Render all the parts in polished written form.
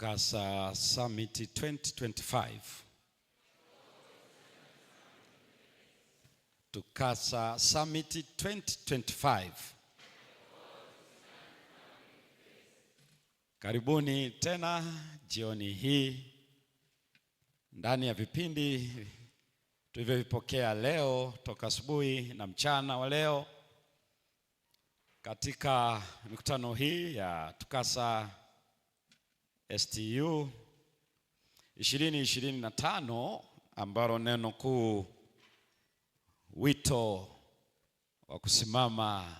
TUCASA Summit 2025. TUCASA Summit 2025. Karibuni tena jioni hii ndani ya vipindi tulivyovipokea leo toka asubuhi na mchana wa leo katika mikutano hii ya TUCASA STU 2025, ambalo neno kuu wito wa kusimama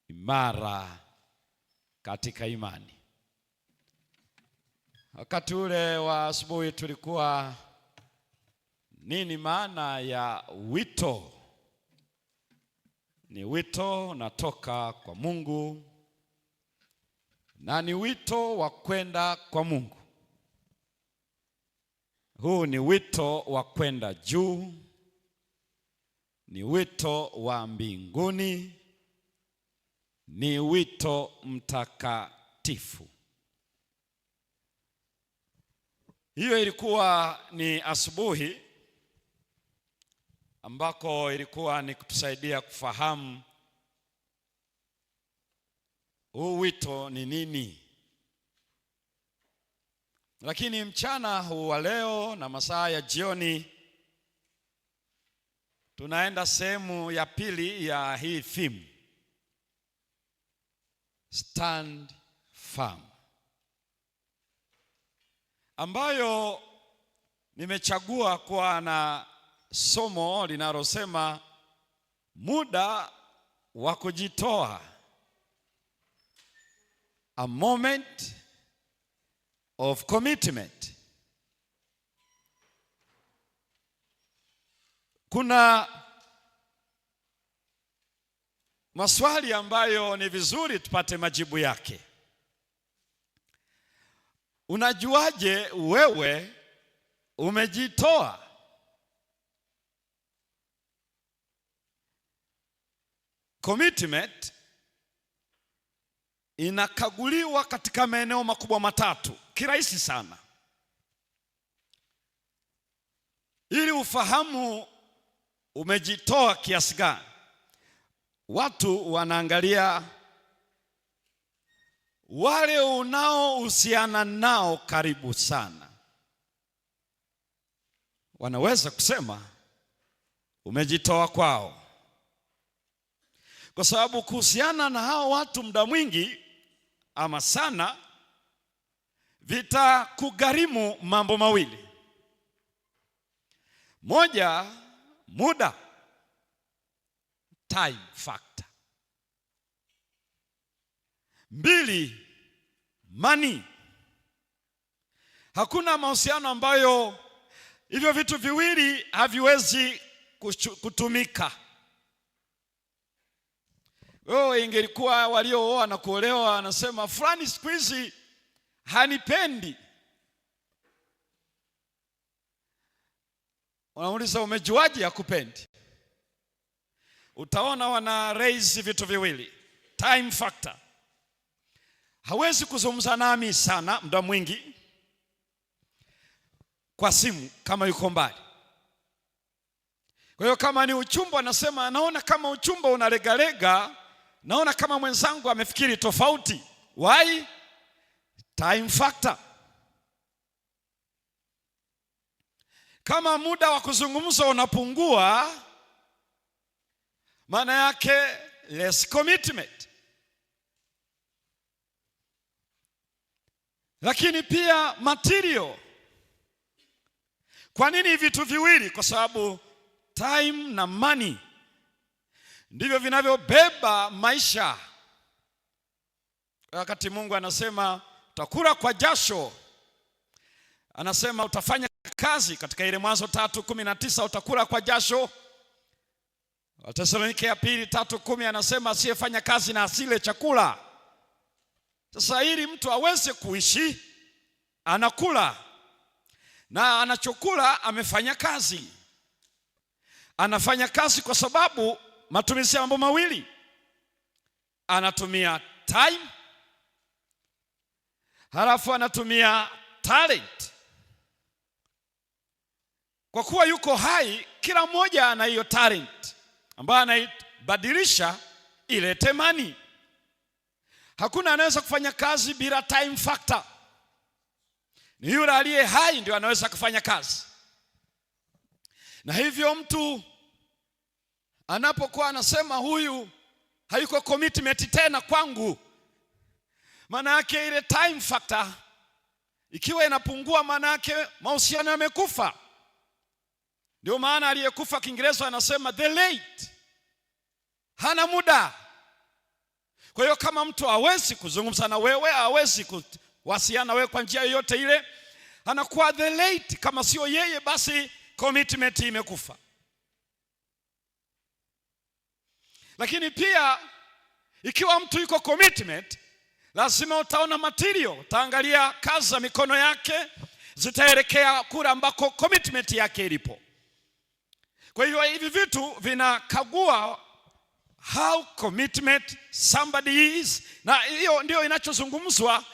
imara katika imani. Wakati ule wa asubuhi tulikuwa nini maana ya wito? Ni wito unatoka kwa Mungu na ni wito wa kwenda kwa Mungu. Huu ni wito wa kwenda juu, ni wito wa mbinguni, ni wito mtakatifu. Hiyo ilikuwa ni asubuhi ambako ilikuwa ni kutusaidia kufahamu huu wito ni nini. Lakini mchana huu wa leo na masaa ya jioni tunaenda sehemu ya pili ya hii theme, Stand Firm, ambayo nimechagua kuwa na somo linalosema muda wa kujitoa, a moment of commitment. Kuna maswali ambayo ni vizuri tupate majibu yake. Unajuaje wewe umejitoa? Commitment inakaguliwa katika maeneo makubwa matatu, kirahisi sana. Ili ufahamu umejitoa kiasi gani, watu wanaangalia wale unaohusiana nao karibu sana. Wanaweza kusema umejitoa kwao, kwa sababu kuhusiana na hao watu muda mwingi ama sana vitakugharimu mambo mawili. Moja, muda, time factor. Mbili, money. Hakuna mahusiano ambayo hivyo vitu viwili haviwezi kutumika. Ingelikuwa waliooa na kuolewa anasema fulani siku hizi hanipendi, wanamuuliza umejuaje hakupendi? Utaona wana raise vitu viwili. Time factor, hawezi kuzungumza nami sana muda mwingi kwa simu kama yuko mbali. Kwa hiyo kama ni uchumba, anasema anaona kama uchumba unalegalega, naona kama mwenzangu amefikiri tofauti. Why? Time factor. Kama muda wa kuzungumza unapungua, maana yake less commitment. Lakini pia material. Kwa nini vitu viwili? Kwa sababu time na money ndivyo vinavyobeba maisha. Wakati Mungu anasema utakula kwa jasho, anasema utafanya kazi, katika ile Mwanzo 3:19 utakula kwa jasho. Wathesalonike ya pili 3:10 anasema asiyefanya kazi na asile chakula. Sasa ili mtu aweze kuishi anakula, na anachokula amefanya kazi. Anafanya kazi kwa sababu matumizi ya mambo mawili. Anatumia time, halafu anatumia talent. Kwa kuwa yuko hai, kila mmoja ana hiyo talent ambayo anaibadilisha ilete money. Hakuna anaweza kufanya kazi bila time factor. Ni yule aliye hai ndio anaweza kufanya kazi. Na hivyo mtu anapokuwa anasema huyu hayuko commitment tena kwangu, maana yake ile time factor ikiwa inapungua, maana yake mahusiano yamekufa. Ndio maana aliyekufa Kiingereza anasema the late, hana muda. Kwa hiyo kama mtu hawezi kuzungumza na wewe, hawezi kuwasiliana wewe kwa njia yoyote ile, anakuwa the late. Kama sio yeye, basi commitment imekufa. Lakini pia ikiwa mtu yuko commitment, lazima utaona material, utaangalia kazi za mikono yake zitaelekea kule ambako commitment yake ilipo. Kwa hiyo hivi vitu vinakagua how commitment somebody is, na hiyo ndio inachozungumzwa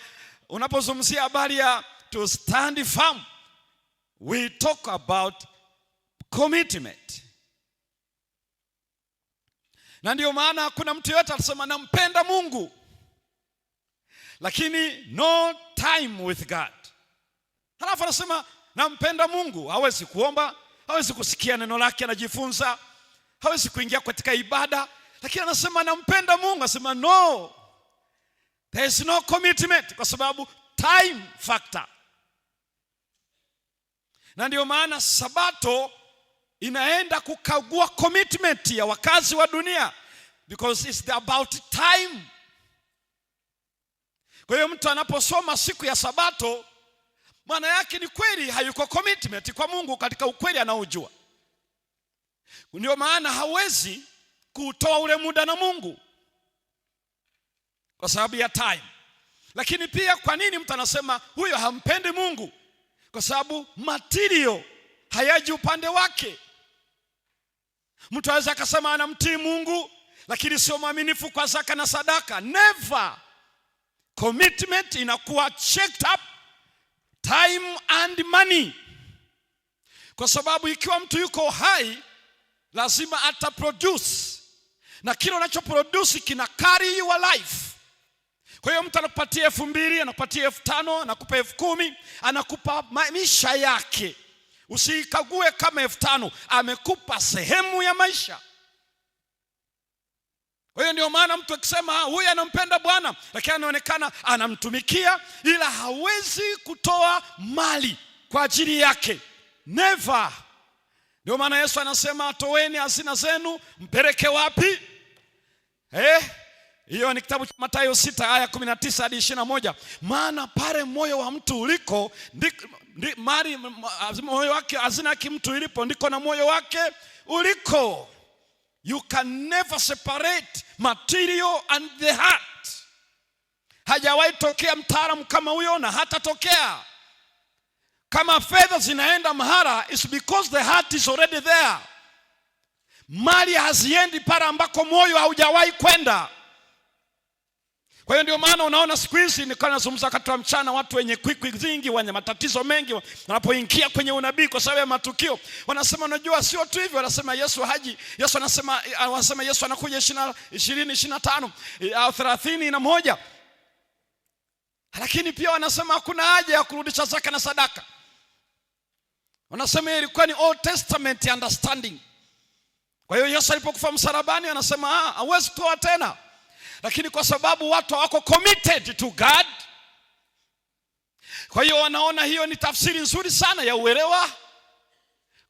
unapozungumzia habari ya to stand firm. We talk about commitment. Na ndio maana kuna mtu yote atasema nampenda Mungu, lakini no time with God. Halafu anasema nampenda Mungu, hawezi kuomba, hawezi kusikia neno lake anajifunza, hawezi kuingia katika ibada, lakini anasema nampenda Mungu. Anasema no, there is no commitment, kwa sababu time factor. Na ndio maana Sabato inaenda kukagua commitment ya wakazi wa dunia, because it's about time. Kwa hiyo mtu anaposoma siku ya Sabato, maana yake ni kweli hayuko commitment kwa Mungu katika ukweli anaojua. Ndio maana hawezi kutoa ule muda na Mungu kwa sababu ya time. Lakini pia kwa nini mtu anasema huyo hampendi Mungu? Kwa sababu material hayaji upande wake. Mtu aweza akasema anamtii Mungu, lakini sio mwaminifu kwa zaka na sadaka. Never. Commitment inakuwa checked up, time and money. Kwa sababu ikiwa mtu yuko hai, lazima ata produce, na kile unachoproduce kina carry your life. Kwa hiyo mtu anakupatia 2,000, anakupatia 5,000, anakupa 10,000, anakupa maisha yake. Usikague kama 5,000, amekupa sehemu ya maisha. Kwa hiyo ndio maana mtu akisema huyu anampenda Bwana, lakini anaonekana anamtumikia, ila hawezi kutoa mali kwa ajili yake. Never. Ndio maana Yesu anasema toeni hazina zenu, mpeleke wapi? Hiyo ni kitabu cha Mathayo 6 aya 19 hadi 21. Maana pale moyo wa mtu uliko, moyo wake, hazina yake mtu ilipo, ndiko na moyo wake uliko. You can never separate material and the heart. Hajawahi tokea mtaalamu kama huyo, na hata tokea. Kama fedha zinaenda mahara, it's because the heart is already there. Mali haziendi pale ambako moyo haujawahi kwenda. Kwa hiyo ndio maana unaona siku hizi nilikuwa nazungumza wakati wa mchana, watu wenye kwikwi zingi, wenye matatizo mengi, wanapoingia kwenye unabii kwa sababu ya matukio, wanasema unajua sio tu hivyo, wanasema Yesu haji. Yesu wanasema Yesu anakuja 2025 au 31. Lakini pia wanasema hakuna haja ya kurudisha zaka na sadaka. Wanasema ilikuwa ni Old Testament understanding. Kwa hiyo Yesu alipokufa msalabani, anasema hawezi kutoa tena. Lakini kwa sababu watu hawako committed to God, kwa hiyo wanaona hiyo ni tafsiri nzuri sana ya uelewa.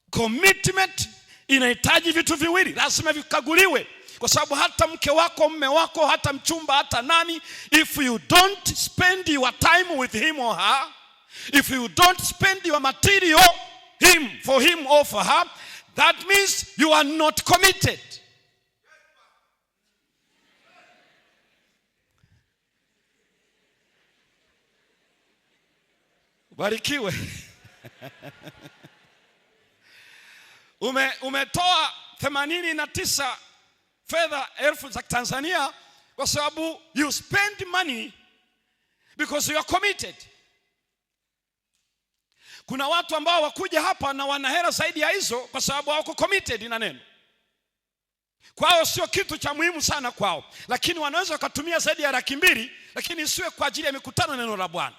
Commitment inahitaji vitu viwili, lazima vikaguliwe. Kwa sababu hata mke wako, mume wako, hata mchumba, hata nani, if you don't spend your time with him or her, if you don't spend your material for him or for her, that means you are not committed. Barikiwe. Umetoa 89 fedha elfu za Tanzania kwa sababu you spend money because you are committed. Kuna watu ambao wakuja hapa na wana hela zaidi ya hizo kwa sababu hawako committed na neno. Kwao sio kitu cha muhimu sana kwao, lakini wanaweza wakatumia zaidi ya 200,000 lakini isiwe kwa ajili ya mikutano neno la Bwana.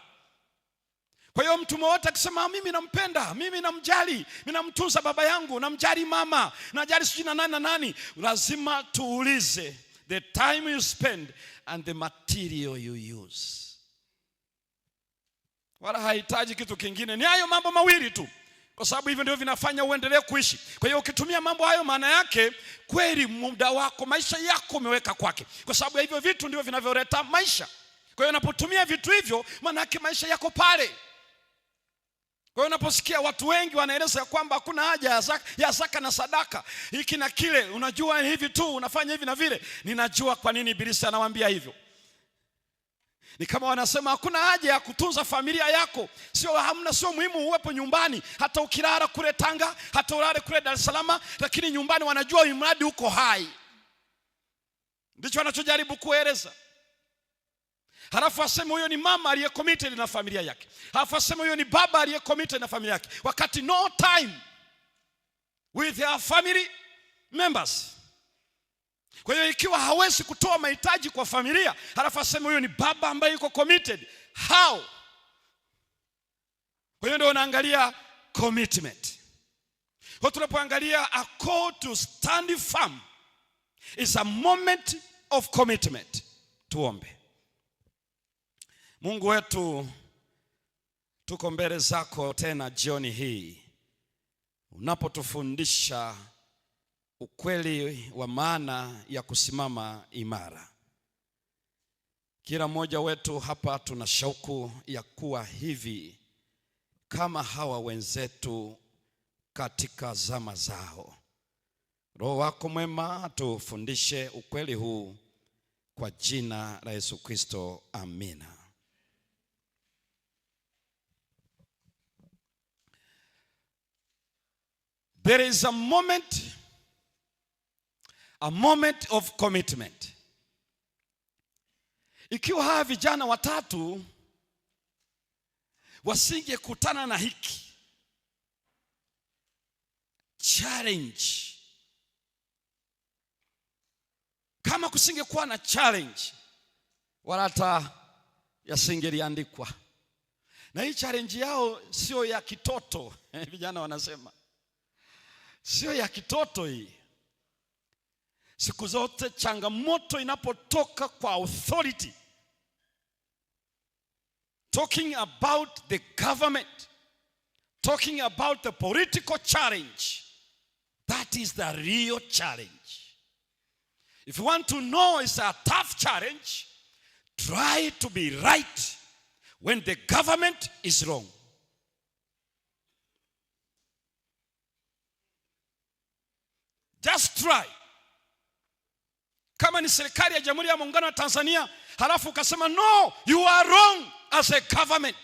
Kwa hiyo mtu mmoja akisema mimi nampenda, mimi namjali, mimi namtunza baba yangu, namjali mama, najali sijui na nani na nani, lazima tuulize the time you spend and the material you use. Wala hahitaji kitu kingine, ni hayo mambo mawili tu, kwa sababu hivyo ndio vinafanya uendelee kuishi. Kwa hiyo ukitumia mambo hayo, maana yake kweli muda wako, maisha yako umeweka kwake, kwa sababu hivyo vitu ndio vinavyoleta maisha. Kwa hiyo unapotumia vitu hivyo, maana yake maisha yako pale. Kwa hiyo unaposikia watu wengi wanaeleza kwamba hakuna haja ya zaka na sadaka, hiki na kile, unajua hivi tu, unafanya hivi na vile, ninajua kwa nini Ibilisi anawaambia hivyo. Ni kama wanasema hakuna haja ya kutunza familia yako, sio muhimu uwepo nyumbani, hata ukilala kule Tanga, hata ulale kule Dar es Salaam, lakini nyumbani wanajua imradi uko hai. Ndicho wanachojaribu kueleza. Halafu aseme huyo ni mama aliye committed na familia yake. Halafu aseme huyo ni baba aliye committed na familia yake, wakati no time with their family members. Kwa hiyo ikiwa hawezi kutoa mahitaji kwa familia, halafu aseme huyo ni baba ambaye yuko committed, how? Kwa hiyo ndio unaangalia commitment. Kwa tunapoangalia a call to stand firm is a moment of commitment. Tuombe. Mungu wetu, tuko mbele zako tena jioni hii, unapotufundisha ukweli wa maana ya kusimama imara. Kila mmoja wetu hapa tuna shauku ya kuwa hivi kama hawa wenzetu katika zama zao. Roho wako mwema tufundishe ukweli huu kwa jina la Yesu Kristo, amina. There is a moment of commitment. Ikiwa hawa vijana watatu wasingekutana na hiki challenge, kama kusingekuwa na challenge, wala hata yasingeliandikwa. Na hii challenge yao sio ya kitoto. Vijana wanasema sio ya kitoto hii. Siku zote changamoto inapotoka kwa authority, talking about the government, talking about the political challenge, that is the real challenge. If you want to know it's a tough challenge, try to be right when the government is wrong. Just try. Kama ni serikali ya Jamhuri ya Muungano wa Tanzania, halafu ukasema no, you are wrong as a government,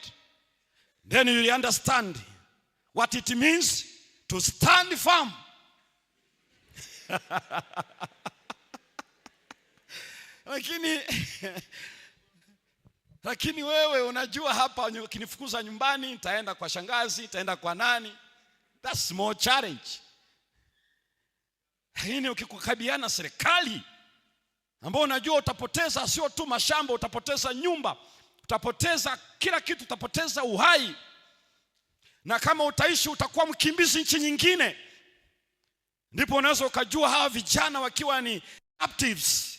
then you will understand what it means to stand firm. Lakini wewe unajua hapa ukinifukuza nyumbani nitaenda kwa shangazi, nitaenda kwa nani. That's small challenge. Lakini ukikukabiliana serikali ambao unajua utapoteza sio tu mashamba, utapoteza nyumba, utapoteza kila kitu, utapoteza uhai, na kama utaishi utakuwa mkimbizi nchi nyingine, ndipo unaweza ukajua hawa vijana wakiwa ni captives,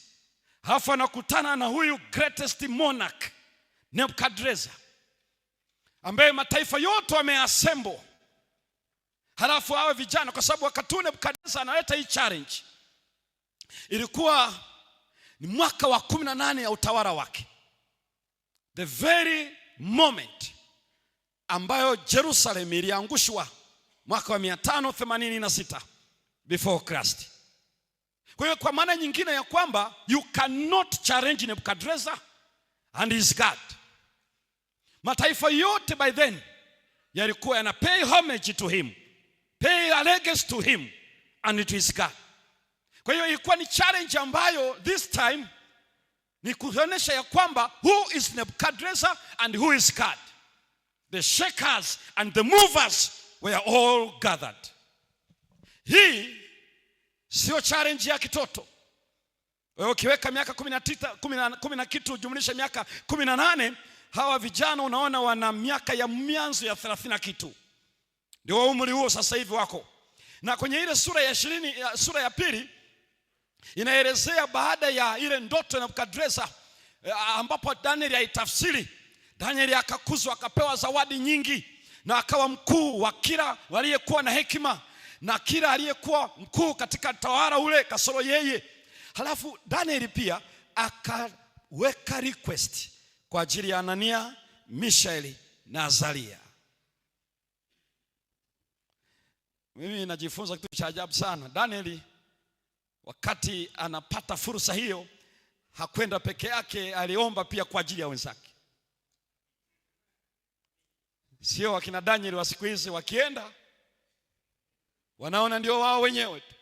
halafu anakutana na huyu greatest monarch Nebukadnezar, ambaye mataifa yote wameassemble. Halafu hawa vijana, kwa sababu wakati Nebukadnezar analeta hii challenge, ilikuwa ni mwaka wa 18 ya utawala wake, the very moment ambayo Jerusalem iliangushwa, mwaka wa 586 before Christ. Kwa hiyo kwa maana nyingine ya kwamba you cannot challenge Nebukadnezar and his God. Mataifa yote by then yalikuwa yana pay homage to him, pay allegiance to him and to his God. Kwa hiyo ilikuwa ni challenge ambayo this time ni kuonyesha ya kwamba who is Nebuchadnezzar and who is God. The shakers and the movers were all gathered. Hii sio challenge ya kitoto. Wewe ukiweka miaka 10 na kitu jumlisha miaka 18, hawa vijana unaona wana miaka ya mwanzo ya 30 na kitu. Ndio umri huo sasa hivi wako. Na kwenye ile sura ya 20, sura ya 2 inaelezea baada ya ile ndoto ya Nebukadneza, ambapo Daniel aitafsiri. Daniel akakuzwa, akapewa zawadi nyingi, na akawa mkuu wa kila waliyekuwa na hekima, na kila aliyekuwa mkuu katika tawala ule kasoro yeye. Halafu Daniel pia akaweka request kwa ajili ya Anania, Mishaeli na Azaria. Mimi najifunza kitu cha ajabu sana. Daniel wakati anapata fursa hiyo hakwenda peke yake, aliomba pia kwa ajili ya wenzake. Sio wakina Daniel wa siku hizi wakienda wanaona ndio wao wenyewe tu.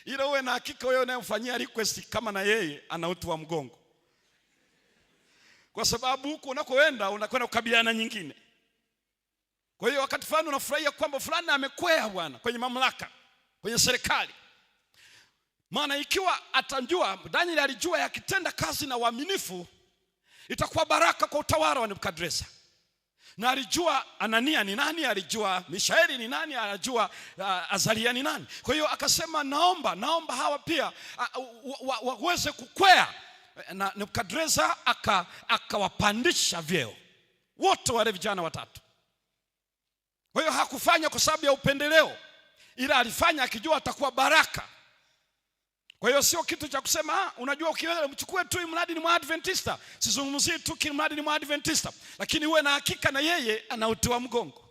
Ile uwe na hakika wewe unayemfanyia request kama na yeye ana utu wa mgongo. Kwa sababu huko unakoenda unakwenda kukabiliana nyingine. Kwa hiyo wakati fulani unafurahia kwamba fulani amekwea bwana kwenye mamlaka, kwenye serikali. Maana ikiwa atajua, Daniel alijua yakitenda kazi na uaminifu itakuwa baraka kwa utawala wa Nebukadneza. Na alijua Anania ni nani, alijua Mishaeli ni nani, alijua Azaria ni nani. Kwa hiyo akasema naomba hawa pia waweze kukwea. Na Nebukadneza akawapandisha vyeo wote wale vijana watatu. Kwa hiyo hakufanya kwa sababu ya upendeleo, ila alifanya akijua atakuwa baraka. Kwa hiyo sio kitu cha kusema unajua ukiweza mchukue tu mradi ni Mwadventista. Sizungumzii tu mradi ni Mwadventista, lakini uwe na hakika na yeye ana uti wa mgongo.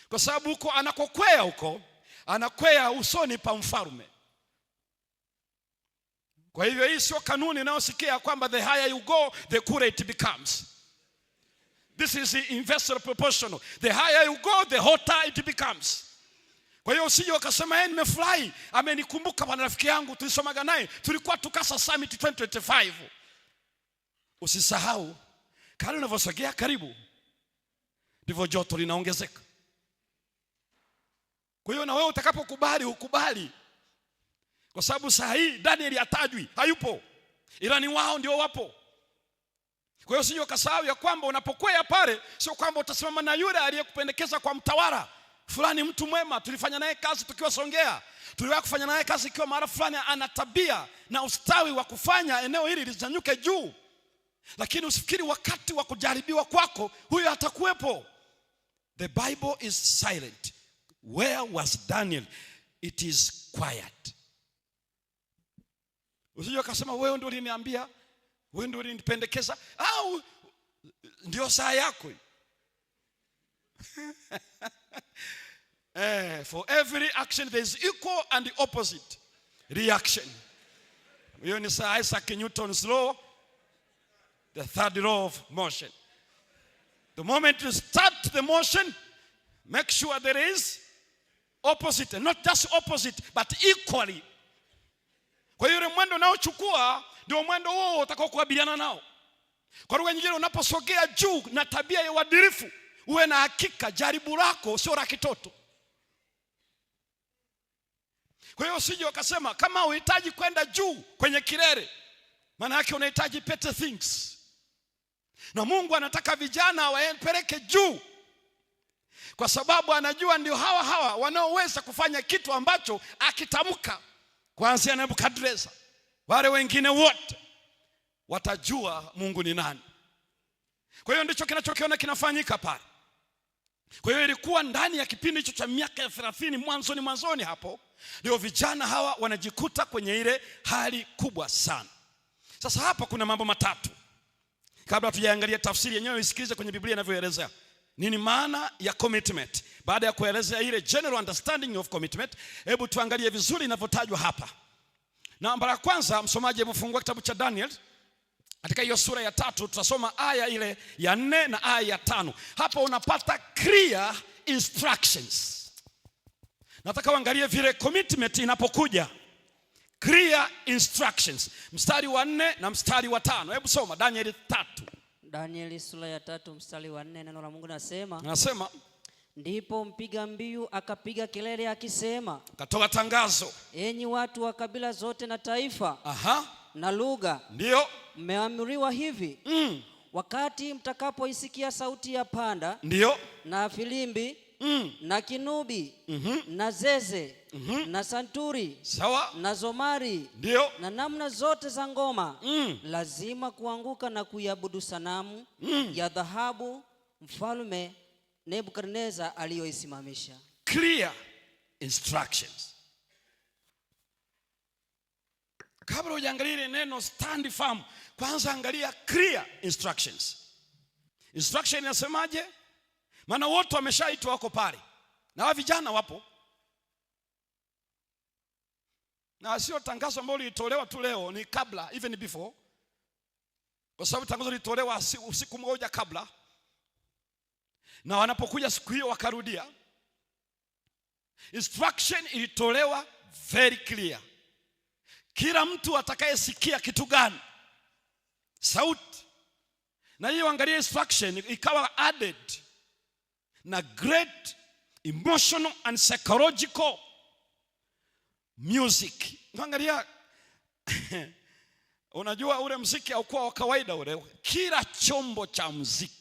Kwa sababu huko anakokwea, huko anakwea usoni pa mfalme. Kwa hivyo hii sio kanuni inayosikia kwamba the higher you go the cooler it becomes. This is inversely proportional. The higher you go the hotter it becomes. Kwa hiyo usije ukasema nimefurahi amenikumbuka bwana rafiki yangu tulisomaga naye tulikuwa tukasa summit 2025. Usisahau kadri unavyosogea karibu ndivyo joto linaongezeka. Kwa hiyo na wewe utakapokubali ukubali. Kwa sababu saa hii Daniel atajui, hayupo. Ila ni wao ndio wapo. Kwa hiyo usije ukasahau ya kwamba unapokwea pale sio kwamba utasimama na yule aliyekupendekeza kwa mtawala. Fulani mtu mwema, tulifanya naye kazi tukiwa Songea. Tuliwahi kufanya naye kazi ikiwa mara fulani ana tabia na ustawi wa kufanya eneo hili linyanyuke juu. Lakini usifikiri wakati wa kujaribiwa kwako huyo atakuwepo. The Bible is silent. Where was Daniel? It is quiet. Usije ukasema wewe ndio uliniambia, wewe ndio ulinipendekeza au ndio saa yako. For every action there is equal and the opposite reaction. Hiyo ni Isaac Newton's law, the third law of motion. The moment you start the motion, make sure there is opposite, and not just opposite but equally. Kwa hiyo mwendo unaochukua ndio mwendo huo utakaokabiliana nao. Kwa lugha nyingine, unaposogea juu na tabia ya uadilifu, uwe na hakika jaribu lako sio la kitoto. Kwa hiyo usije ukasema kama unahitaji kwenda juu kwenye kilele, maana yake unahitaji better things. Na Mungu anataka vijana waempeleke juu, kwa sababu anajua ndio hawa wanaoweza kufanya kitu ambacho akitamka. Kuanzia Nebukadneza, wale wengine wote watajua Mungu ni nani. Kwa hiyo ndicho kinachokiona kinafanyika pale. Kwa hiyo ilikuwa ndani ya kipindi hicho cha miaka 30 mwanzoni hapo ndio vijana hawa wanajikuta kwenye ile hali kubwa sana. Sasa hapa kuna mambo matatu. Kabla tujaangalia tafsiri yenyewe, isikilize kwenye Biblia inavyoelezea nini maana ya commitment. Baada ya kuelezea ile general understanding of commitment, hebu tuangalie vizuri inavyotajwa hapa. Namba ya kwanza, msomaji hebu fungua kitabu cha Daniel. Katika hiyo sura ya 3 tutasoma aya ile ya 4 na aya ya 5. Hapa unapata clear instructions. Nataka uangalie vile commitment inapokuja. Clear instructions. Mstari wa 4 na mstari wa 5. Hebu soma Danieli 3. Danieli sura ya 3 mstari wa 4, neno la Mungu nasema ndipo mpiga mbiu akapiga kelele akisema, katoa tangazo, enyi watu wa kabila zote na taifa na lugha, ndio mmeamriwa hivi, wakati mtakapoisikia sauti ya panda, ndio na filimbi, na kinubi, na zeze, na santuri, sawa, na zomari, ndio, na namna zote za ngoma, lazima kuanguka na kuiabudu sanamu ya dhahabu mfalme Nebukadneza aliyoisimamisha. Clear instructions. Kabla hujaangalia neno stand firm, kwanza angalia clear instructions. Instruction inasemaje? Maana wote wameshaitwa wako pale. Na wa vijana wapo. Na sio tangazo ambalo lilitolewa tu leo, ni kabla, even before. Kwa sababu tangazo lilitolewa usiku mmoja kabla. Na wanapokuja siku hiyo wakarudia. Instruction ilitolewa very clear. Kila mtu atakayesikia kitu gani? Sauti. Na hiyo angalia instruction ikawa added na great emotional and psychological music. Angalia unajua ule muziki haukuwa wa kawaida ule. Kila chombo cha muziki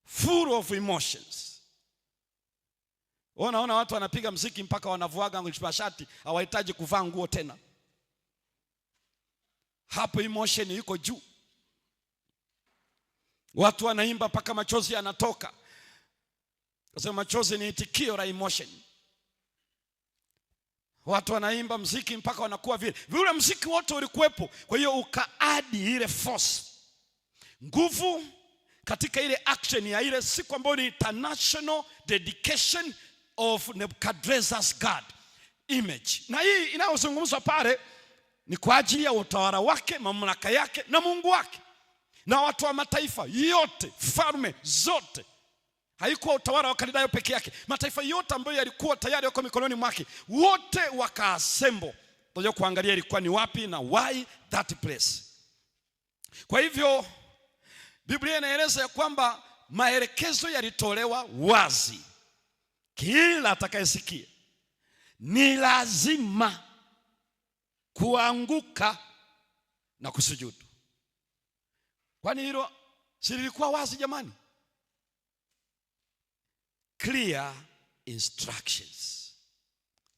full of emotions. Unaona watu wanapiga muziki mpaka wanavuaga shati, hawahitaji kuvaa nguo tena. Hapo emotion iko juu. Watu wanaimba mpaka machozi yanatoka. Kwa sababu machozi ni itikio la emotion. Watu wanaimba muziki mpaka wanakuwa vile. Vile muziki wote ulikuwepo. Kwa hiyo ukaadi ile force, nguvu katika ile action ya ile siku ambayo ni international dedication of Nebuchadnezzar's God image. Na hii inayozungumzwa pale ni kwa ajili ya utawala wake, mamlaka yake na Mungu wake. Na watu wa mataifa yote, falme zote. Haikuwa utawala wa Kaldayo peke yake. Mataifa yote ambayo yalikuwa tayari yako mikononi mwake, wote wakaassemble. Tunajua kuangalia ilikuwa ni wapi na why that place. Kwa hivyo Biblia inaeleza ya kwamba maelekezo yalitolewa wazi. Kila atakayesikia ni lazima kuanguka na kusujudu. Kwani hilo si lilikuwa wazi jamani? Clear instructions.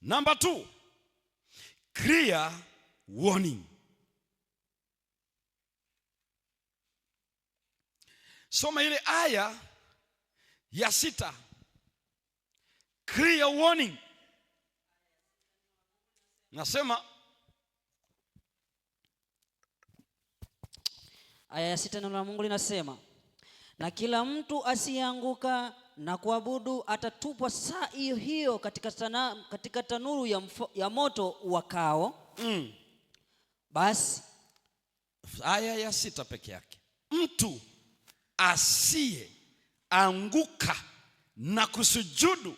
Number 2, clear warning. Soma ile aya ya 6. Clear warning. Nasema aya ya 6, neno la Mungu linasema, na kila mtu asiyeanguka na kuabudu atatupwa saa hiyo hiyo katika tanuru ya moto wakao. Basi aya ya 6 peke yake. Mtu asiye anguka na kusujudu,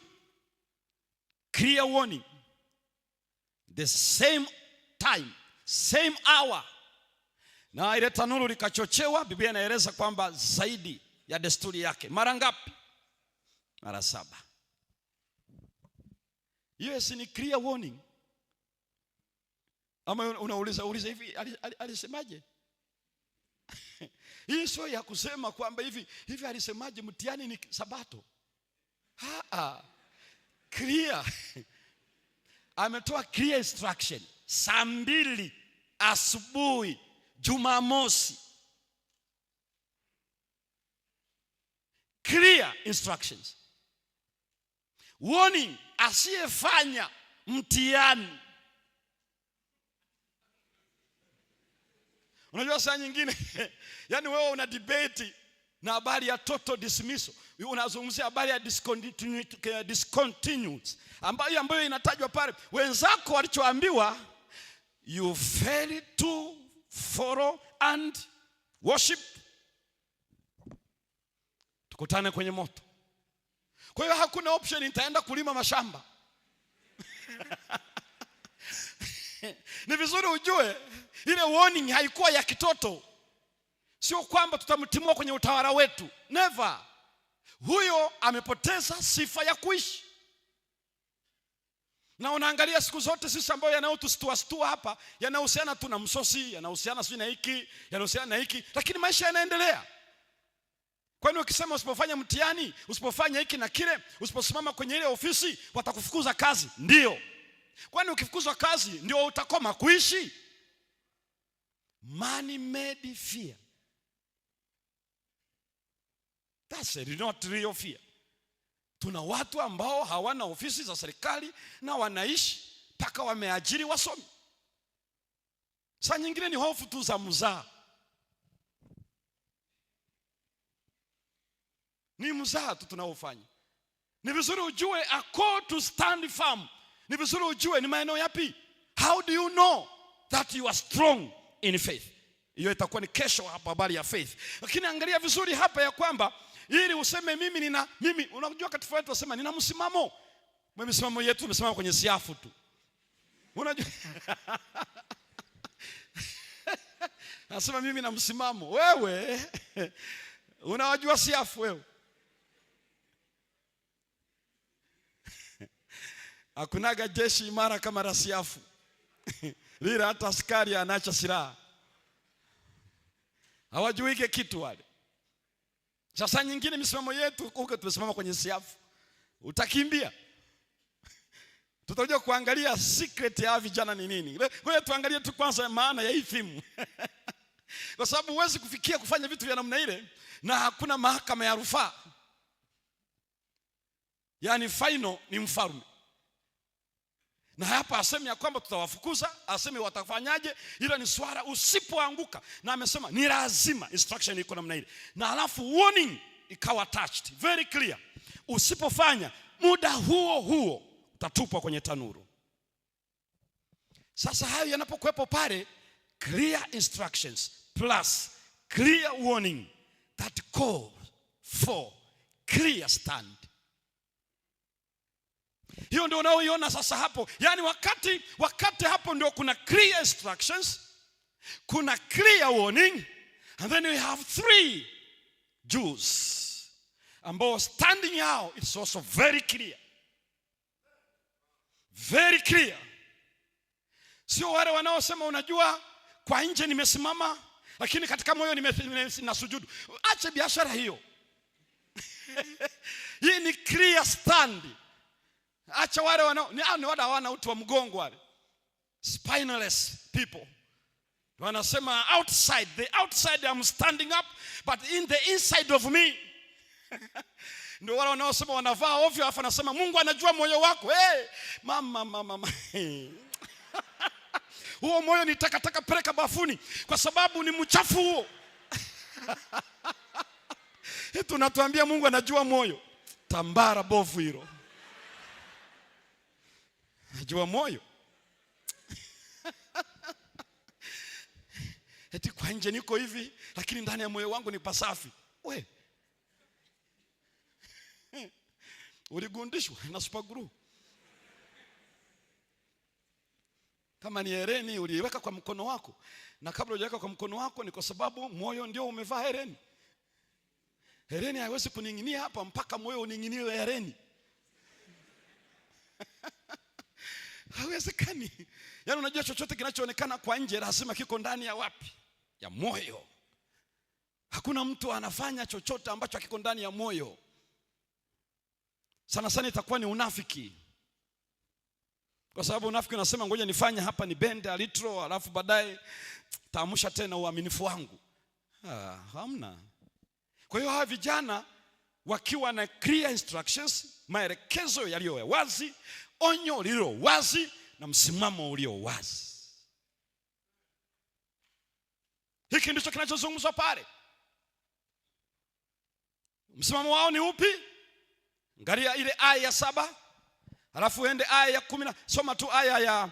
clear warning, the same time, same hour. Na ile tanuru likachochewa. Biblia inaeleza kwamba zaidi ya desturi yake. Mara ngapi? Mara 7. Hiyo ni clear warning. Ama unauliza hivi alisemaje? Hii sio ya kusema kwamba hivi alisemaje mtihani ni Sabato. Clear. Ametoa clear instruction. Saa 2 asubuhi Jumamosi. Clear instructions. Warning, asiyefanya mtihani. Unajua saa nyingine yani wewe una debate na habari ya total dismissal. Unazungumzia habari ya discontinued ambayo inatajwa pale. Wenzako walichoambiwa, you fail to follow and worship, tukutane kwenye moto. Kwa hiyo hakuna option nitaenda kulima mashamba. Ni vizuri ujue ile warning haikuwa ya kitoto. Sio kwamba tutamtimua kwenye utawala wetu. Never. Huyo amepoteza sifa ya kuishi. Na unaangalia siku zote sisi ambao yanayotustua hapa yanahusiana tu na msosi, yanahusiana sio na hiki, yanahusiana na hiki, lakini maisha yanaendelea. Kwani ukisema usipofanya mtihani, usipofanya hiki na kile, usiposimama kwenye ile ofisi, watakufukuza kazi? Ndio. Kwani ukifukuzwa kazi ndio utakoma kuishi? Money made fear. That's not real fear. Tuna watu ambao hawana ofisi za serikali na wanaishi mpaka wameajiri wasomi. Saa nyingine ni hofu tu za mzaa. Ni mzaa tu tunaofanya. Ni vizuri ujue a call to stand firm. Ni vizuri ujue ni maeneo yapi. How do you know that you are strong in faith? Hiyo itakuwa ni kesho hapa habari ya faith. Lakini angalia vizuri hapa ya kwamba ili useme mimi unajua katika watu wasema nina msimamo. Msimamo yetu tumesimama kwenye siafu tu. Unajua nasema mimi na msimamo. Wewe unawajua siafu wewe? Hakunaga jeshi imara kama la siafu. Lila hata askari anaacha silaha. Hawajuike kitu wale. Sasa nyingine misimamo yetu huko tumesimama kwenye siafu. Utakimbia. Tutakuja kuangalia secret ya vijana ni nini. Ngoja tuangalie tu kwanza maana ya hii theme. Kwa sababu huwezi kufikia kufanya vitu vya namna ile na hakuna mahakama ya rufaa. Yaani final ni mfalme. Na hapa asemi ya kwamba tutawafukuza, asemi watafanyaje, ila ni swala usipoanguka. Na amesema ni lazima, instruction iko namna ile. Na alafu warning ikawa attached, very clear. Usipofanya muda huo utatupwa kwenye tanuru. Sasa hayo yanapokuwepo pale, clear instructions plus clear warning that call for clear stand. Hiyo ndio unaoiona sasa hapo. Yaani wakati hapo ndio kuna clear instructions, kuna clear warning, and then we have 3 Jews ambao standing out, it's also very clear. Very clear. Sio wale wanaosema unajua kwa nje nimesimama lakini katika moyo ninasujudu. Acha biashara hiyo. Hii ni clear stand. Acha wale ni wale hawana uti wa mgongo wale. Spineless people. Wanasema outside, the outside I'm standing up, but in the inside of me. Ndio wale wanaosema wanavaa ovyo alafu anasema Mungu anajua moyo wako. Mama. Huo moyo ni takataka, peleka bafuni kwa sababu ni mchafu huo. Tunatuambia Mungu anajua moyo. Tambara bovu hilo. Anajua moyo. Eti kwa nje niko hivi lakini ndani ya moyo wangu ni pasafi. We. Uligundishwa na super glue. Kama ni hereni uliweka kwa mkono wako, na kabla hujaweka kwa mkono wako ni kwa sababu moyo ndio umevaa hereni. Hereni haiwezi kuning'inia hapa mpaka moyo uning'inie hereni. Hawezekani. Yaani unajua chochote kinachoonekana kwa nje lazima kiko ndani ya wapi? Ya moyo. Hakuna mtu anafanya chochote ambacho kiko ndani ya moyo. Sana itakuwa ni unafiki. Kwa sababu unafiki unasema ngoja nifanye hapa ni bende alitro alafu baadaye taamsha tena uaminifu wangu. Hamna. Kwa hiyo hawa vijana wakiwa na clear instructions, maelekezo yaliyo wazi, onyo lililo wazi na msimamo ulio wazi. Hiki ndicho kinachozungumzwa pale. Msimamo wao ni upi? Angalia ile aya ya 7. Alafu ende aya ya 10. Soma tu aya ya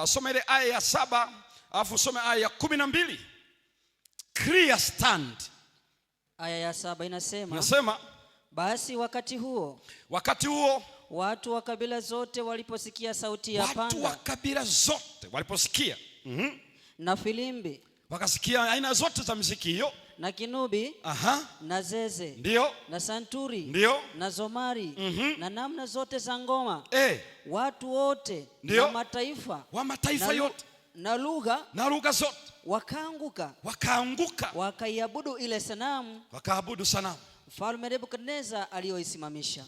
soma ile aya ya 7, alafu soma aya ya 12. Clear stand. Aya ya 7 inasema basi wakati huo watu wa kabila zote waliposikia sauti ya panda, watu wa kabila zote waliposikia na filimbi, wakasikia aina zote za muziki hiyo, na kinubi, na zeze, ndio, na santuri, ndio, na zomari, na namna zote za ngoma, watu wote, ndio, na mataifa, wa mataifa yote, na lugha zote wakaanguka, wakaiabudu ile sanamu, wakaabudu sanamu Mfalme Nebukadneza aliyoisimamisha.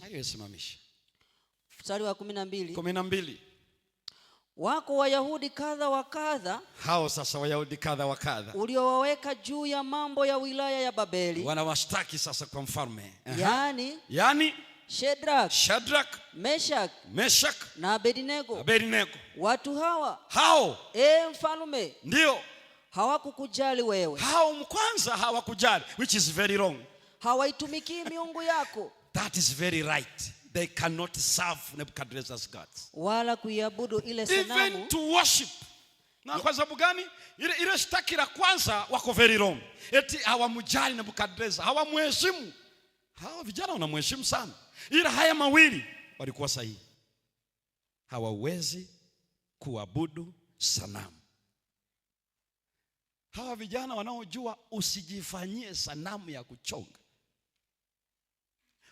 Mstari wa 12. Wako Wayahudi kadha wa kadha, hao sasa Wayahudi kadha wa kadha, uliowaweka juu ya mambo ya wilaya ya Babeli, wanawashtaki sasa kwa mfalme. Yani Shadrach, Meshach na Abednego. Watu hao mfalme, ndio, hawakukujali wewe. Hao kwanza hawakujali, which is very wrong. Hawaitumikii miungu yako. That is very right. They cannot serve Nebuchadnezzar's gods, wala kuiabudu ile sanamu, even to worship. Na kwa sababu gani? Ile shtaki la kwanza wako very wrong. Eti hawamjali Nebuchadnezzar, hawamheshimu. Hao vijana wanamheshimu sana, ila haya mawili walikuwa sahihi. Hawawezi kuabudu sanamu. Hawa vijana wanaojua usijifanyie sanamu ya kuchonga,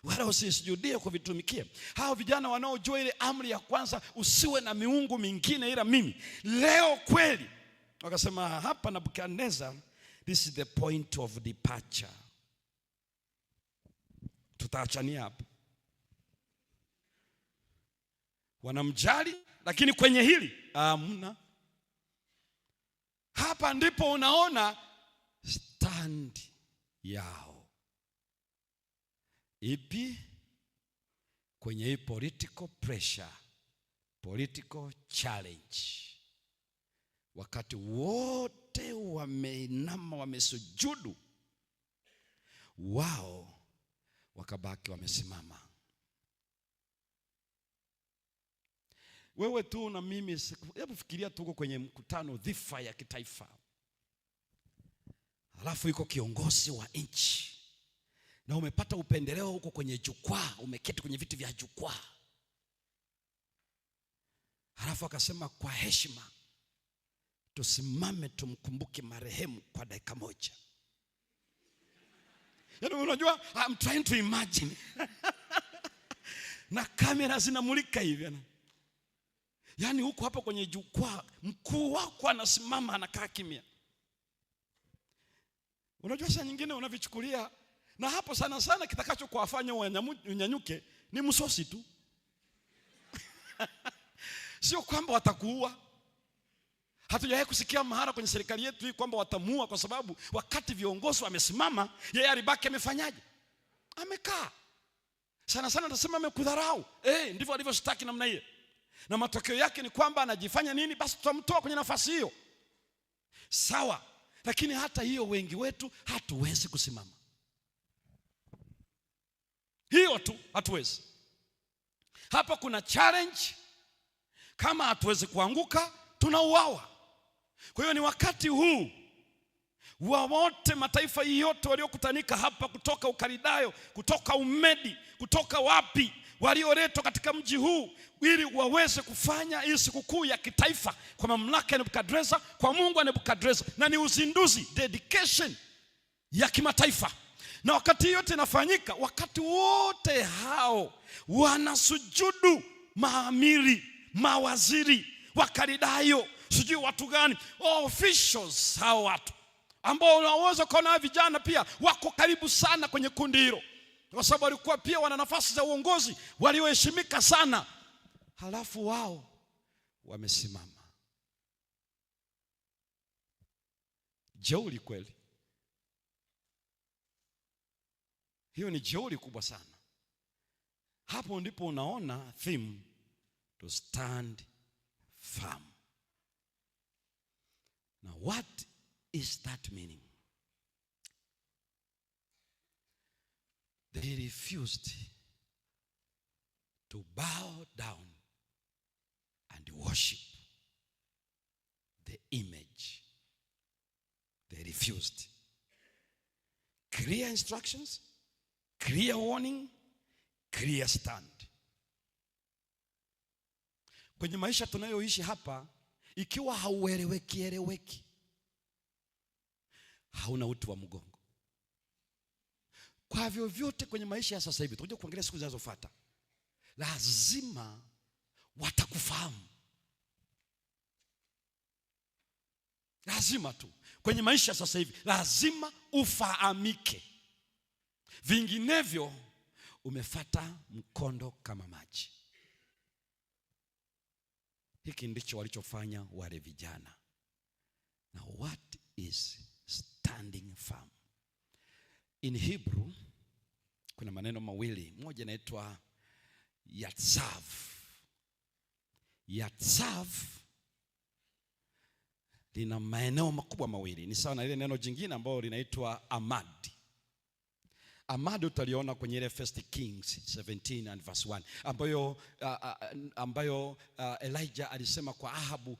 wala usisujudie kuvitumikia. Hawa vijana wanaojua ile amri ya kwanza, usiwe na miungu mingine ila mimi. Leo kweli wakasema hapa Nebukadnezar, this is the point of departure. Tutaachania hapa. Wanamjali, lakini kwenye hili hamna. Hapa ndipo unaona stand yao ipi kwenye hii political pressure, political challenge. Wakati wote wameinama, wamesujudu, wao wakabaki wamesimama. Wewe tu na mimi, hebu fikiria tuko kwenye mkutano dhifa ya kitaifa, alafu yuko kiongozi wa nchi na umepata upendeleo huko kwenye jukwaa, umeketi kwenye viti vya jukwaa, alafu akasema kwa heshima tusimame tumkumbuke marehemu kwa dakika moja. Yaani unajua, I'm trying to imagine na kamera zinamulika hivi. Yaani huko hapa kwenye jukwaa, mkuu wako anasimama, anakaa kimya. Unajua saa nyingine unavichukulia, na hapo sana sana kitakacho kuwafanya unyanyuke ni msosi tu. Sio kwamba watakuua. Hatujawahi kusikia mahara kwenye serikali yetu hii kwamba watamuua, kwa sababu wakati viongozi wamesimama, yeye alibaki amefanyaje? Amekaa. Sana sana atasema amekudharau. Ndivyo alivyoshtaki namna hiyo. Na matokeo yake ni kwamba anajifanya nini? Basi tutamtoa kwenye nafasi hiyo. Sawa, lakini hata hiyo wengi wetu hatuwezi kusimama. Hiyo tu hatuwezi. Hapa kuna challenge. Kama hatuwezi kuanguka, tunauawa. Kwa hiyo ni wakati huu wa wote, mataifa yote waliokutanika hapa, kutoka Ukaridayo, kutoka Umedi, kutoka wapi, walioletwa katika mji huu ili waweze kufanya hii sikukuu ya kitaifa kwa mamlaka ya Nebukadnezar, kwa Mungu wa Nebukadnezar, na ni uzinduzi, dedication ya kimataifa. Na wakati yote inafanyika, wakati wote hao wanasujudu, maamiri, mawaziri, Wakaridayo, sijui watu gani, officials, hao watu ambao unaweza kuona vijana pia wako karibu sana kwenye kundi hilo, kwa sababu walikuwa pia wana nafasi za uongozi, walioheshimika sana. Halafu wao wamesimama. Jeuri kweli. Hiyo ni jeuri kubwa sana. Hapo ndipo unaona theme, to stand firm. Now what is that meaning? They refused to bow down and worship the image. They refused. Clear instructions, clear warning, clear stand. Kwenye maisha tunayoishi hapa, ikiwa haueleweki, hauna uti wa mgongo. Kwa vyovyote kwenye maisha ya sasa hivi, tutakuja kuangalia siku zinazofuata, lazima watakufahamu. Lazima tu kwenye maisha sasa hivi lazima ufahamike, vinginevyo umefata mkondo kama maji. Hiki ndicho walichofanya wale vijana. Now what is standing firm? In Hebrew kuna maneno mawili, moja inaitwa yatsav. Yatsav lina maeneo makubwa mawili, ni sawa na ile neno jingine ambalo linaitwa amad. Amad utaliona kwenye ile 1 Kings 17 and verse 1 ambayo Elijah alisema kwa Ahabu,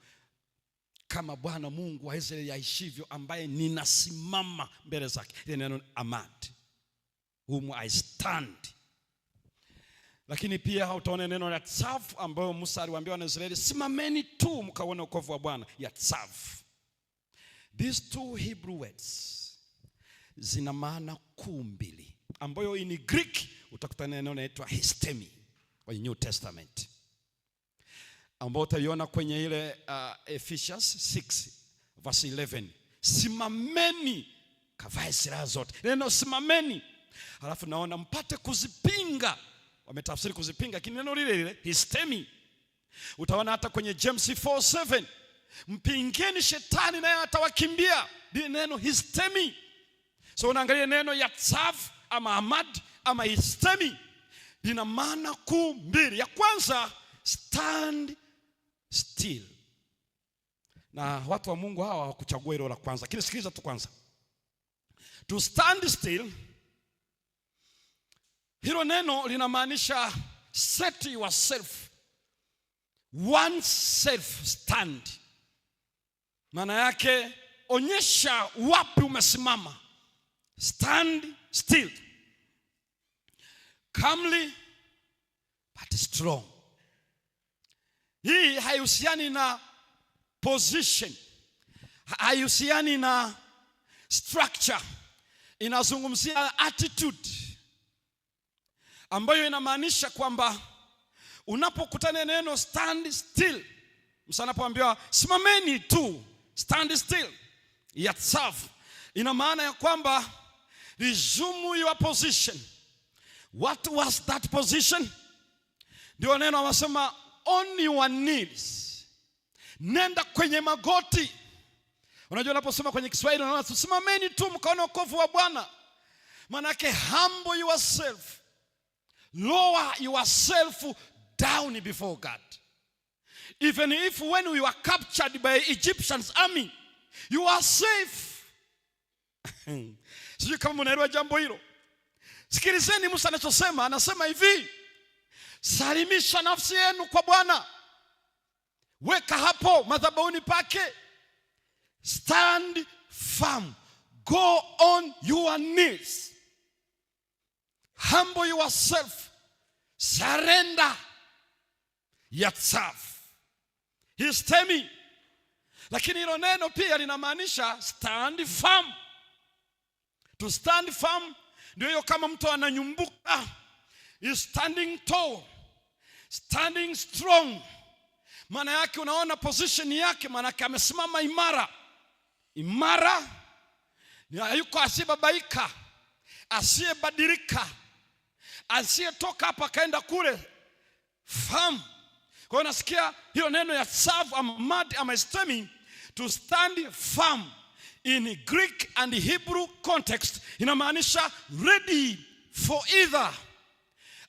kama Bwana Mungu wa Israeli aishivyo, ambaye ninasimama mbele zake. Ile neno amad, whom I stand. Lakini pia utaona neno yatsav ambayo Musa aliwaambia Waisraeli, simameni tu mkaone wokovu wa Bwana. Yatsav. These two Hebrew words zina maana kuu mbili, ambayo in Greek utakutana neno linaloitwa histemi kwenye New Testament, ambayo utaiona kwenye ile Ephesians 6 verse 11, simameni kavae silaha zote. Neno simameni, halafu naona mpate kuzipinga, wametafsiri kuzipinga, lakini neno lile histemi utaona hata kwenye James 4:7, mpingeni shetani naye atawakimbia. Ni neno histemi. So unaangalia neno yatsav ama amad ama histemi, lina maana kuu mbili. Ya kwanza, stand still. Na watu wa Mungu hawa hawakuchagua hilo la kwanza, lakini sikiliza tu kwanza. To stand still, hilo neno linamaanisha set yourself, oneself stand. Maana yake onyesha wapi umesimama. Stand still, calmly but strong. Hii haihusiani na position, haihusiani na structure, inazungumzia attitude, ambayo inamaanisha kwamba unapokutana neno stand still, msanapoambiwa simameni tu, stand still, yatsav, ina maana ya kwamba resume your position. What was that position? Ndio neno wanasema on your knees, nenda kwenye magoti. Unajua unaposema kwenye Kiswahili unaona simameni tu mkaone wokovu wa Bwana, maana yake humble yourself, lower yourself down before God. Even if when we were captured by Egyptians army, you are safe. Sijui kama mnaelewa jambo hilo. Sikilizeni Musa anachosema, anasema hivi, salimisha nafsi yenu kwa Bwana, weka hapo madhabahuni pake, stand firm, go on your knees, humble yourself, surrender, yatsav, histemi. Lakini hilo neno pia linamaanisha stand firm. To stand firm ndio hiyo, kama mtu ananyumbuka, is standing tall, standing strong. Maana yake unaona position yake, maana yake amesimama imara. Imara ni hayuko asiyebabaika, asiyebadilika, asiyetoka hapa kaenda kule. Firm. Kwa hiyo nasikia hilo neno ya serve ama mad ama histemi, to stand firm in Greek and Hebrew context inamaanisha ready for either,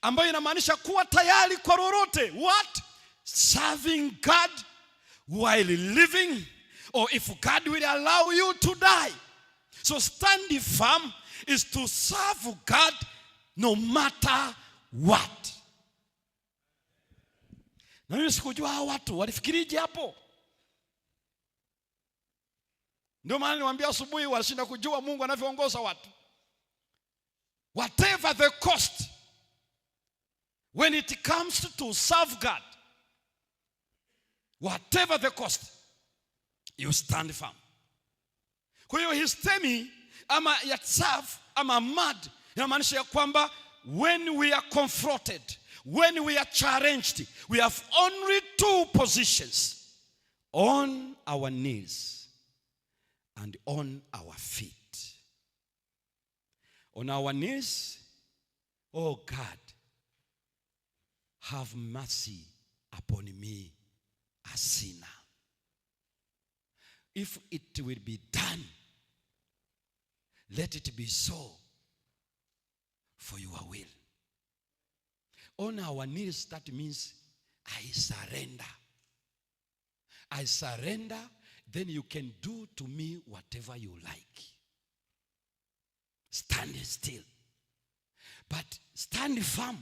ambayo inamaanisha kuwa tayari kwa lolote. What? Serving God while living, or if God will allow you to die. So standing firm is to serve God no matter what. Na mimi sikujua hao watu walifikirije hapo. Ndio maana niwaambia asubuhi washinda kujua Mungu anavyoongoza watu. Whatever the cost, when it comes to serve God, whatever the cost, you stand firm. Kwa hiyo histemi ama yatsaf ama mad inamaanisha ya kwamba when we are confronted, when we are challenged, we have only two positions: on our knees and on our feet. On our knees, oh God, have mercy upon me, a sinner. If it will be done, let it be so for your will. On our knees, that means I surrender. I surrender, then you can do to me whatever you like. Stand still. But stand firm.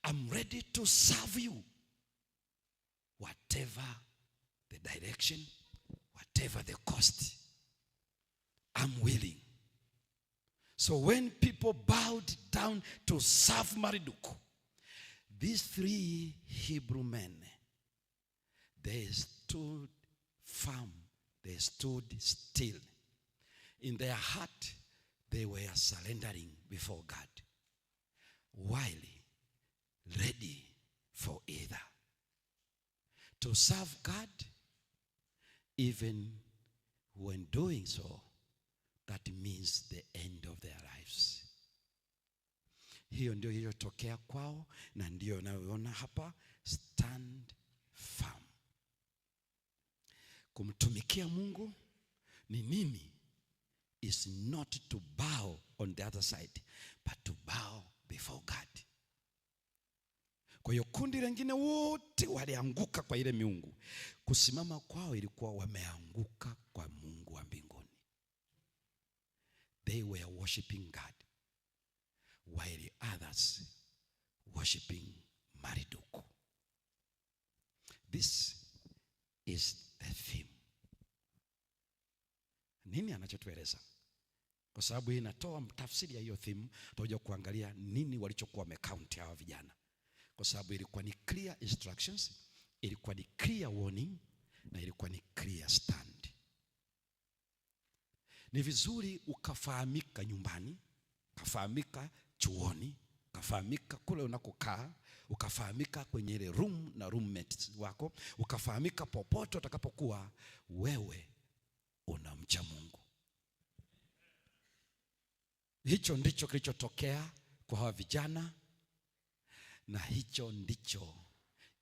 I'm ready to serve you. Whatever the direction, whatever the cost, I'm willing. So when people bowed down to serve Marduk, these three Hebrew men, they stood firm. They stood still. In their heart, they were surrendering before God, while ready for either to serve God, even when doing so, that means the end of their lives. Hiyo ndio iliyotokea kwao, na ndio naona hapa, stand firm. Kumtumikia Mungu ni nini? Is not to bow on the other side, but to bow before God. Kwa hiyo kundi lingine wote walianguka kwa ile miungu. Kusimama kwao ilikuwa wameanguka kwa Mungu wa mbinguni. They were worshiping God, while others worshiping Marduk. This is the theme. Nini anachotueleza? Kwa sababu hii inatoa tafsiri ya hiyo theme, tutakuja kuangalia nini walichokuwa wamecount hawa vijana. Kwa sababu ilikuwa ni clear instructions, ilikuwa ni clear warning, na ilikuwa ni clear stand. Ni vizuri ukafahamika nyumbani, ukafahamika chuoni, ukafahamika kule unakokaa, ukafahamika kwenye ile room na roommates wako, ukafahamika popote utakapokuwa, wewe unamcha Mungu. Hicho ndicho kilichotokea kwa hawa vijana, na hicho ndicho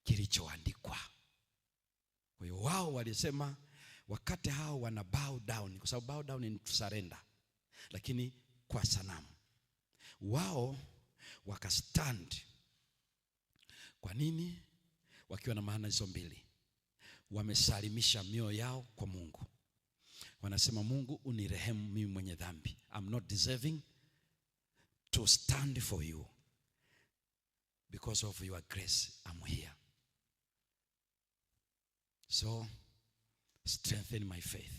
kilichoandikwa. Kwa hiyo wao walisema wakati hao wana bow down, kwa sababu bow down ni surrender, lakini kwa sanamu. Wao wakastand. Kwa nini? Wakiwa na maana hizo mbili. Wamesalimisha mioyo yao kwa Mungu. Wanasema, Mungu unirehemu mimi mwenye dhambi. I'm not deserving to stand for you. Because of your grace, I'm here. So, strengthen my faith.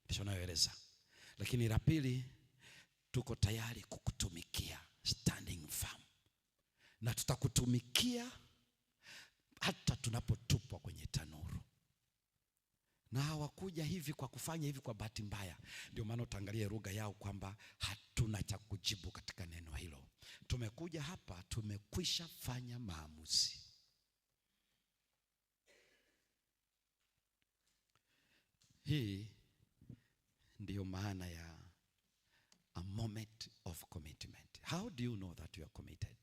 Ndicho nayoeleza. Lakini la pili, tuko tayari kukutumikia, standing firm. Na tutakutumikia hata tunapotupwa kwenye tanuru. Na hawakuja hivi kwa kufanya hivi kwa bahati mbaya. Ndio maana utaangalia lugha yao kwamba hatuna cha kujibu katika neno hilo. Tumekuja hapa, tumekwisha fanya maamuzi. Hii ndiyo maana ya a moment of commitment. How do you know that you are committed?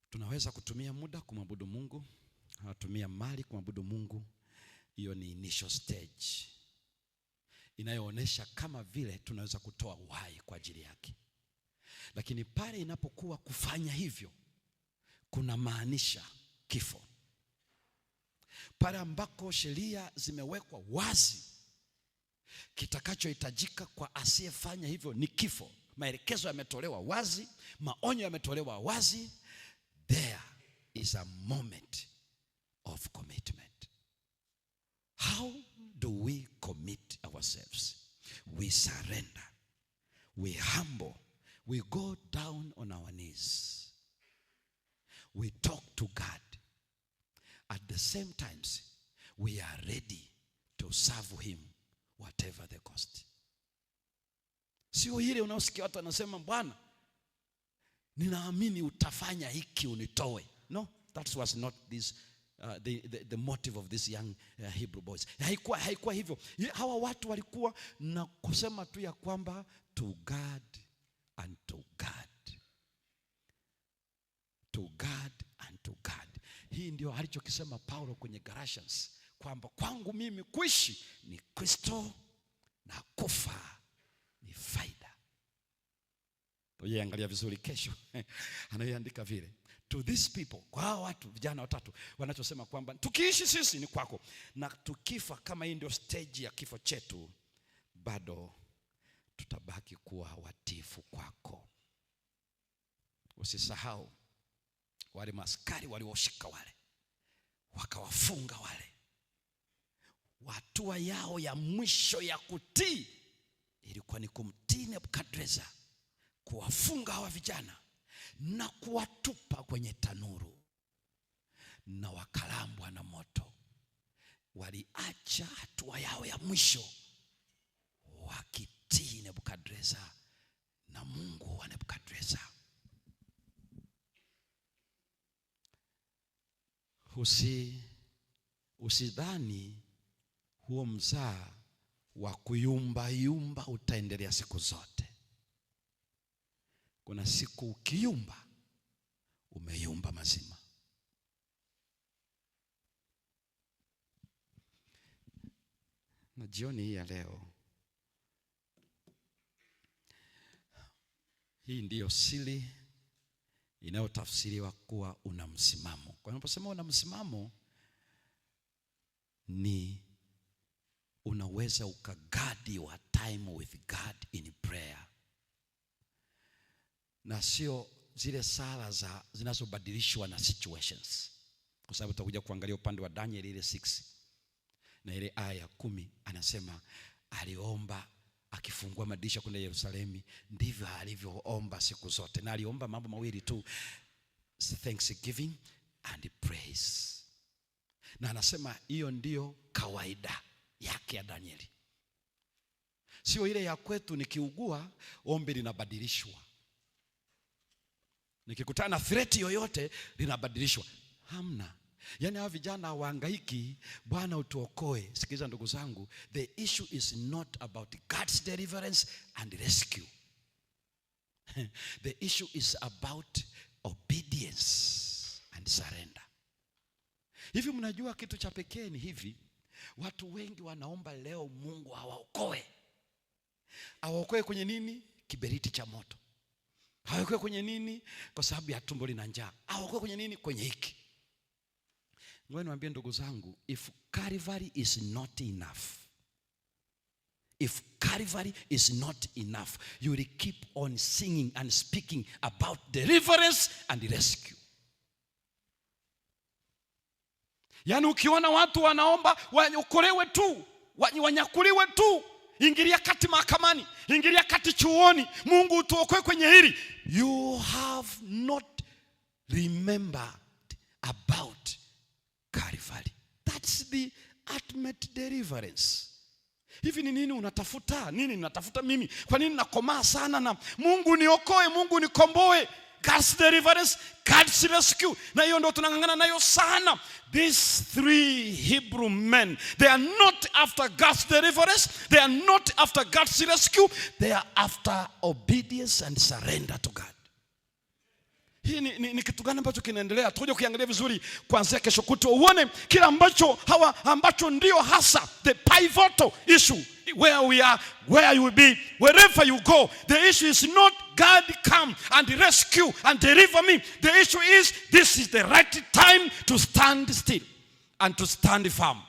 Tunaweza kutumia muda kumwabudu Mungu, tunatumia mali kumwabudu Mungu. Hiyo ni initial stage inayoonesha kama vile tunaweza kutoa uhai kwa ajili yake. Lakini pale inapokuwa kufanya hivyo kuna maanisha kifo. Pale ambako sheria zimewekwa wazi, kitakachohitajika kwa asiyefanya hivyo ni kifo. Maelekezo yametolewa wazi, maonyo yametolewa wazi. There is a moment of commitment. How do we commit ourselves? We surrender. We humble. We go down on our knees. We talk to God. at the same times we are ready to serve him whatever the cost. Sio ile unaosikia watu wanasema, Bwana, ninaamini utafanya hiki unitoe. No, that was not this the motive of these young Hebrew boys. Haikuwa hivyo. Hawa watu walikuwa na kusema tu ya kwamba to God and to God. To God and to God. Hii ndio alichokisema Paulo kwenye Galatians, kwamba kwangu mimi kuishi ni Kristo na kufa ni faida. Tuangalia vizuri kesho. Anayeandika vile. To these people, kwa hao watu vijana watatu wanachosema kwamba tukiishi sisi ni kwako, na tukifa, kama hii ndio stage ya kifo chetu, bado tutabaki kuwa watifu kwako. Usisahau wale maskari walioshika wale, wakawafunga wale. Hatua yao ya mwisho ya kutii ilikuwa ni kumtii Nebukadreza, kuwafunga hawa vijana na kuwatupa kwenye tanuru, na wakalambwa na moto. Waliacha hatua yao ya mwisho wakitii Nebukadreza na Mungu wa Nebukadreza. Usidhani huo mzaa wa kuyumba yumba utaendelea siku zote. Kuna siku ukiyumba, umeyumba mazima. Na jioni hii ya leo, hii ndiyo siri inayotafsiriwa kuwa una msimamo. Kwa ninaposema una msimamo, ni unaweza ukagadi your time with God in prayer, na sio zile sala zinazobadilishwa na situations. Kwa sababu tutakuja kuangalia upande wa Daniel ile 6 na ile aya ya 10, anasema aliomba akifungua madirisha kwenda Yerusalemu, ndivyo alivyoomba siku zote. Na aliomba mambo mawili tu, thanksgiving and praise. Na anasema hiyo ndio kawaida yake ya Danieli. Sio ile ya kwetu nikiugua ombi linabadilishwa, nikikutana na threat yoyote linabadilishwa. Hamna. Yaani hawa vijana hawahangaiki, Bwana utuokoe. Sikiliza ndugu zangu, the issue is not about God's deliverance and rescue. The issue is about obedience and surrender. Hivi mnajua kitu cha pekee ni hivi, watu wengi wanaomba leo Mungu awaokoe. Awaokoe kwenye nini? Kiberiti cha moto. Awaokoe kwenye nini? Kwa sababu ya tumbo lina njaa. Awaokoe kwenye nini? Kwenye hiki. Ngoja niwaambie ndugu zangu, if Calvary is not enough, if Calvary is not enough, you will keep on singing and speaking about deliverance and rescue. Yaani ukiona watu wanaomba wanyokolewe tu, wanyakuliwe tu, ingilia kati mahakamani, ingilia kati chuoni, Mungu utuokoe kwenye hili, you have not remembered about Calvary. That's the ultimate deliverance. Hivi ni nini unatafuta? Nini natafuta mimi? Kwa nini nakomaa sana na Mungu niokoe, Mungu nikomboe? God's deliverance, God's rescue. Na hiyo ndio tunangangana nayo sana. These 3 Hebrew men, they are not after God's deliverance, they are not after God's rescue, they are after obedience and surrender to God. Hii ni kitu gani ambacho kinaendelea? Tuje kuangalia vizuri kuanzia kesho kutwa uone kila ambacho ndio hasa the pivotal issue where we are, where you will be, wherever you go. The issue is not God come and rescue and deliver me. The issue is this is the right time to stand still and to stand firm.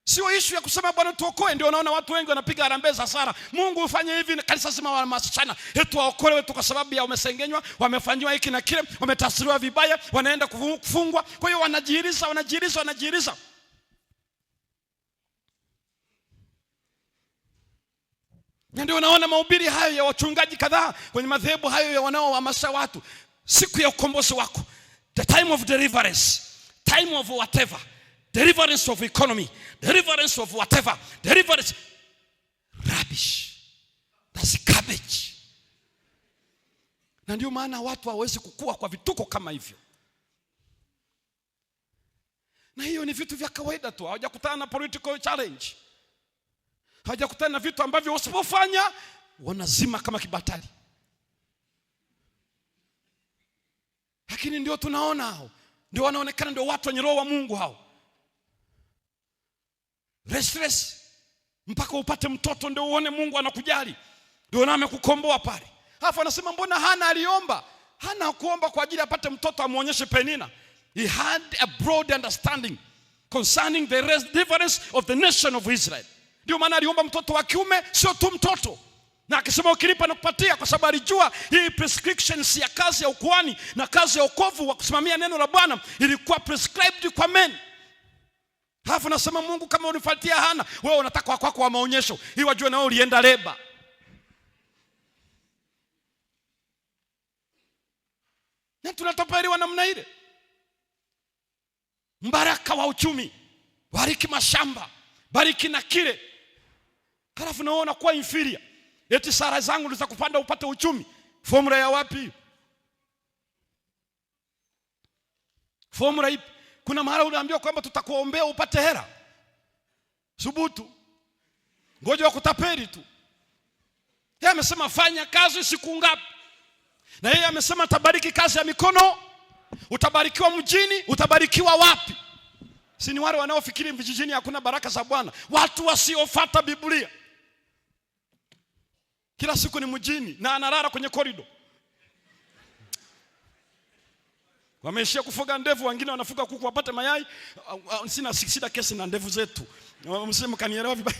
Sio issue ya kusema Bwana tuokoe. Ndio unaona watu wengi wanapiga harambee za sara, Mungu ufanye hivi, na kanisa zima wanahamasishana eti waokolewe tu kwa sababu ya wamesengenywa, wamefanywa hiki na kile, wametafsiriwa vibaya, wanaenda kufungwa. Kwa hiyo wanajiiriza. Ndio unaona mahubiri hayo ya wachungaji kadhaa kwenye madhehebu hayo ya wanaohamasisha watu, siku ya ukombozi wako, the time of deliverance, time of whatever, deliverance of economy, deliverance of whatever, deliverance. Rubbish. That's garbage. Na ndio maana watu hawawezi kukua kwa vituko kama hivyo. Na hiyo ni vitu vya kawaida tu. Hawajakutana na political challenge. Hawajakutana na vitu ambavyo wasipofanya wanazima kama kibatari. Lakini ndio tunaona hao. Ndio wanaonekana ndio watu wenye roho wa Mungu hao. Restless. Mpaka upate mtoto ndio uone Mungu anakujali. Ndio na amekukomboa pale. Halafu anasema mbona Hana aliomba? Hana hakuomba kwa ajili apate mtoto amuonyeshe Penina. He had a broad understanding concerning the deliverance of the nation of Israel. Ndio maana aliomba mtoto wa kiume, sio tu mtoto. Na akisema ukinipa nakupatia, kwa sababu alijua hii prescriptions ya kazi ya ukuhani na kazi ya wokovu wa kusimamia neno la Bwana ilikuwa prescribed kwa men. Halafu nasema Mungu kama unifuatia Hana, wewe unataka kwako wa maonyesho, ili wajue na wewe ulienda leba. Na tunatapeliwa namna ile. Mbaraka wa uchumi, bariki mashamba, bariki na kile. Halafu naona kuwa inferior. Eti sara zangu ndizo kupanda upate uchumi. Formula ya wapi? Formula ipi? Kuna mahali unaambiwa kwamba tutakuombea upate hela. Subutu. Ngoja wakutapeli tu. Yeye amesema fanya kazi siku ngapi? Na yeye amesema tabariki kazi ya mikono. Utabarikiwa mjini, utabarikiwa wapi? Si ni wale wanaofikiri vijijini hakuna baraka za Bwana. Watu wasiofuata Biblia. Kila siku ni mjini na analala kwenye korido. Wameishia kufuga ndevu, wengine wanafuga kuku wapate mayai. Sina shida kesi na ndevu zetu. Msemo kanielewa vibaya.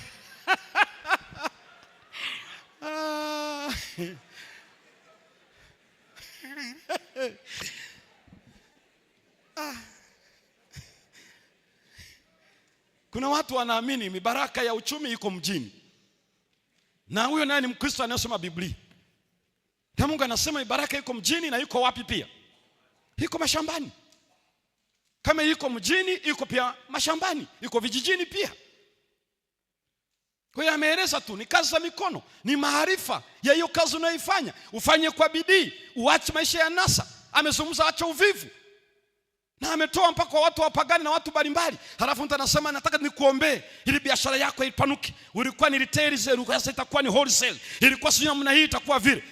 Kuna watu wanaamini mibaraka ya uchumi iko mjini. Na huyo naye ni Mkristo anayesoma Biblia. Na Mungu anasema mibaraka iko mjini na iko wapi pia? Iko mashambani. Kama iko mjini, iko pia mashambani, iko vijijini pia. Kwa hiyo ameeleza tu ni kazi za mikono, ni maarifa ya hiyo kazi unayoifanya. Ufanye kwa bidii, uache maisha ya nasa. Amezungumza acha uvivu. Na ametoa mpaka kwa watu wapagani na watu mbalimbali. Halafu mtu anasema nataka nikuombee ili biashara yako ipanuke. Ulikuwa ni retail, sasa itakuwa ni wholesale. Ilikuwa sio namna hii, itakuwa vile.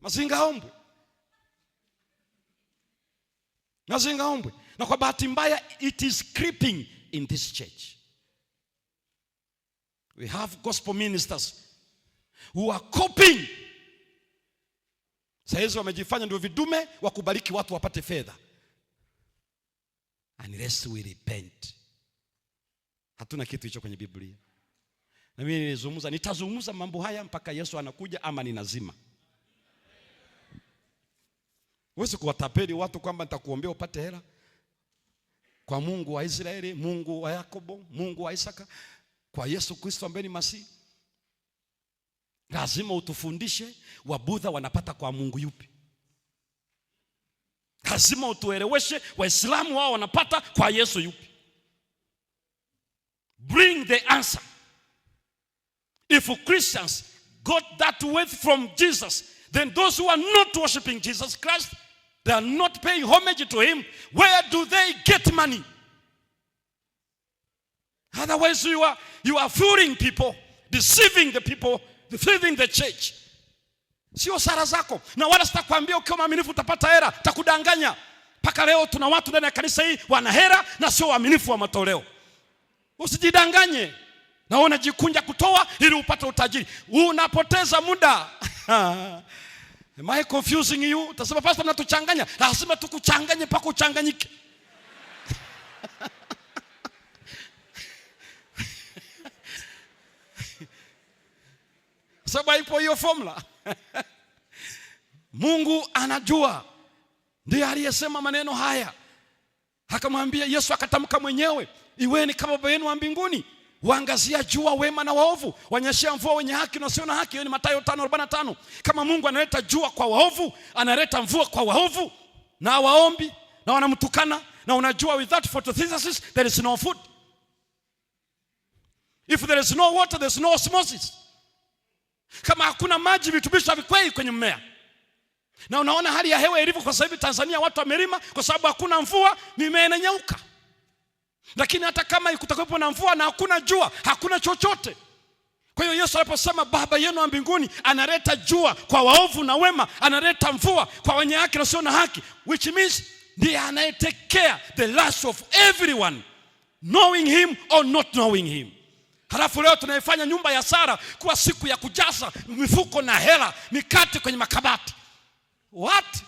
Mazinga ombwe. Mazinga ombwe. Na kwa bahati mbaya it is creeping in this church. We have gospel ministers who are coping. Sasa wamejifanya ndio vidume wa kubariki watu wapate fedha. Unless we repent. Hatuna kitu hicho kwenye Biblia. Na mimi nitazungumza mambo haya mpaka Yesu anakuja ama ninazima. Wewe kuwatapeli watu kwamba nitakuombea upate hela. Kwa Mungu wa Israeli, Mungu wa Yakobo, Mungu wa Isaka, kwa Yesu Kristo ambaye ni Masihi. Lazima utufundishe Wabudha wanapata kwa Mungu yupi. Lazima utueleweshe Waislamu wao wanapata kwa Yesu yupi. Bring the answer. If Christians got that wealth from Jesus, then those who are not worshiping Jesus Christ, they are not paying homage to him, where do they get money? Otherwise you are fooling people, deceiving the people, deceiving the church. Sio sara zako. Na wala sitakwambia ukiwa mwaminifu utapata hela, takudanganya. Paka leo tuna watu ndani ya kanisa hii wana hela na sio waaminifu wa matoleo. Usijidanganye. Na unajikunja kutoa ili upate utajiri. Unapoteza muda. Am I confusing you? Utasema pastor mnatuchanganya. Lazima tukuchanganye mpaka uchanganyike. Sababu ipo hiyo formula. Mungu anajua. Ndiye aliyesema maneno haya. Akamwambia Yesu akatamka mwenyewe, iweni kama Baba yenu wa mbinguni, waangazia jua wema na waovu, wanyeshea mvua wenye haki na wasio na haki. Hiyo ni Mathayo 5:45. Kama Mungu analeta jua kwa waovu, analeta mvua kwa waovu na waombi na wanamtukana na unajua without photosynthesis there is no food. If there is no water, there is no osmosis. Kama hakuna maji, virutubisho havikwei kwenye mmea. Na unaona hali ya hewa ilivyo kwa sababu Tanzania watu wamelima kwa sababu hakuna mvua, mimea inanyauka. Lakini hata kama kutakuwepo na mvua na hakuna jua, hakuna chochote. Kwa hiyo Yesu aliposema Baba yenu wa mbinguni analeta jua kwa waovu na wema, analeta mvua kwa wenye haki na sio na haki, which means ndiye anayetake care the lives of everyone, knowing him or not knowing him. Halafu leo tunaifanya nyumba ya Sara kuwa siku ya kujaza mifuko na hela, mikate kwenye makabati. What?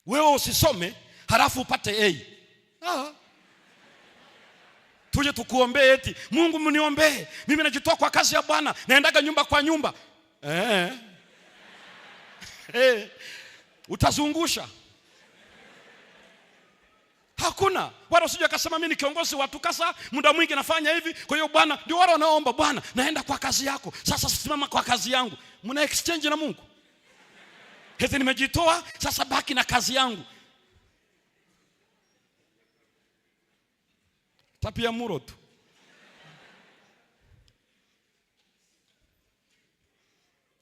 Wewe usisome halafu upate A. Tuje tukuombee eti Mungu mniombee, mimi najitoa kwa kazi ya Bwana, naendaga nyumba kwa nyumba. Utazungusha. Hakuna. Wala usije akasema mimi ni kiongozi wa tukasa, muda mwingi nafanya hivi, kwa hiyo Bwana ndio wale wanaomba Bwana naenda kwa kazi yako. Sasa simama kwa kazi yangu. Mna exchange na Mungu. Heti nimejitoa, sasa baki na kazi yangu. Tapia muro tu.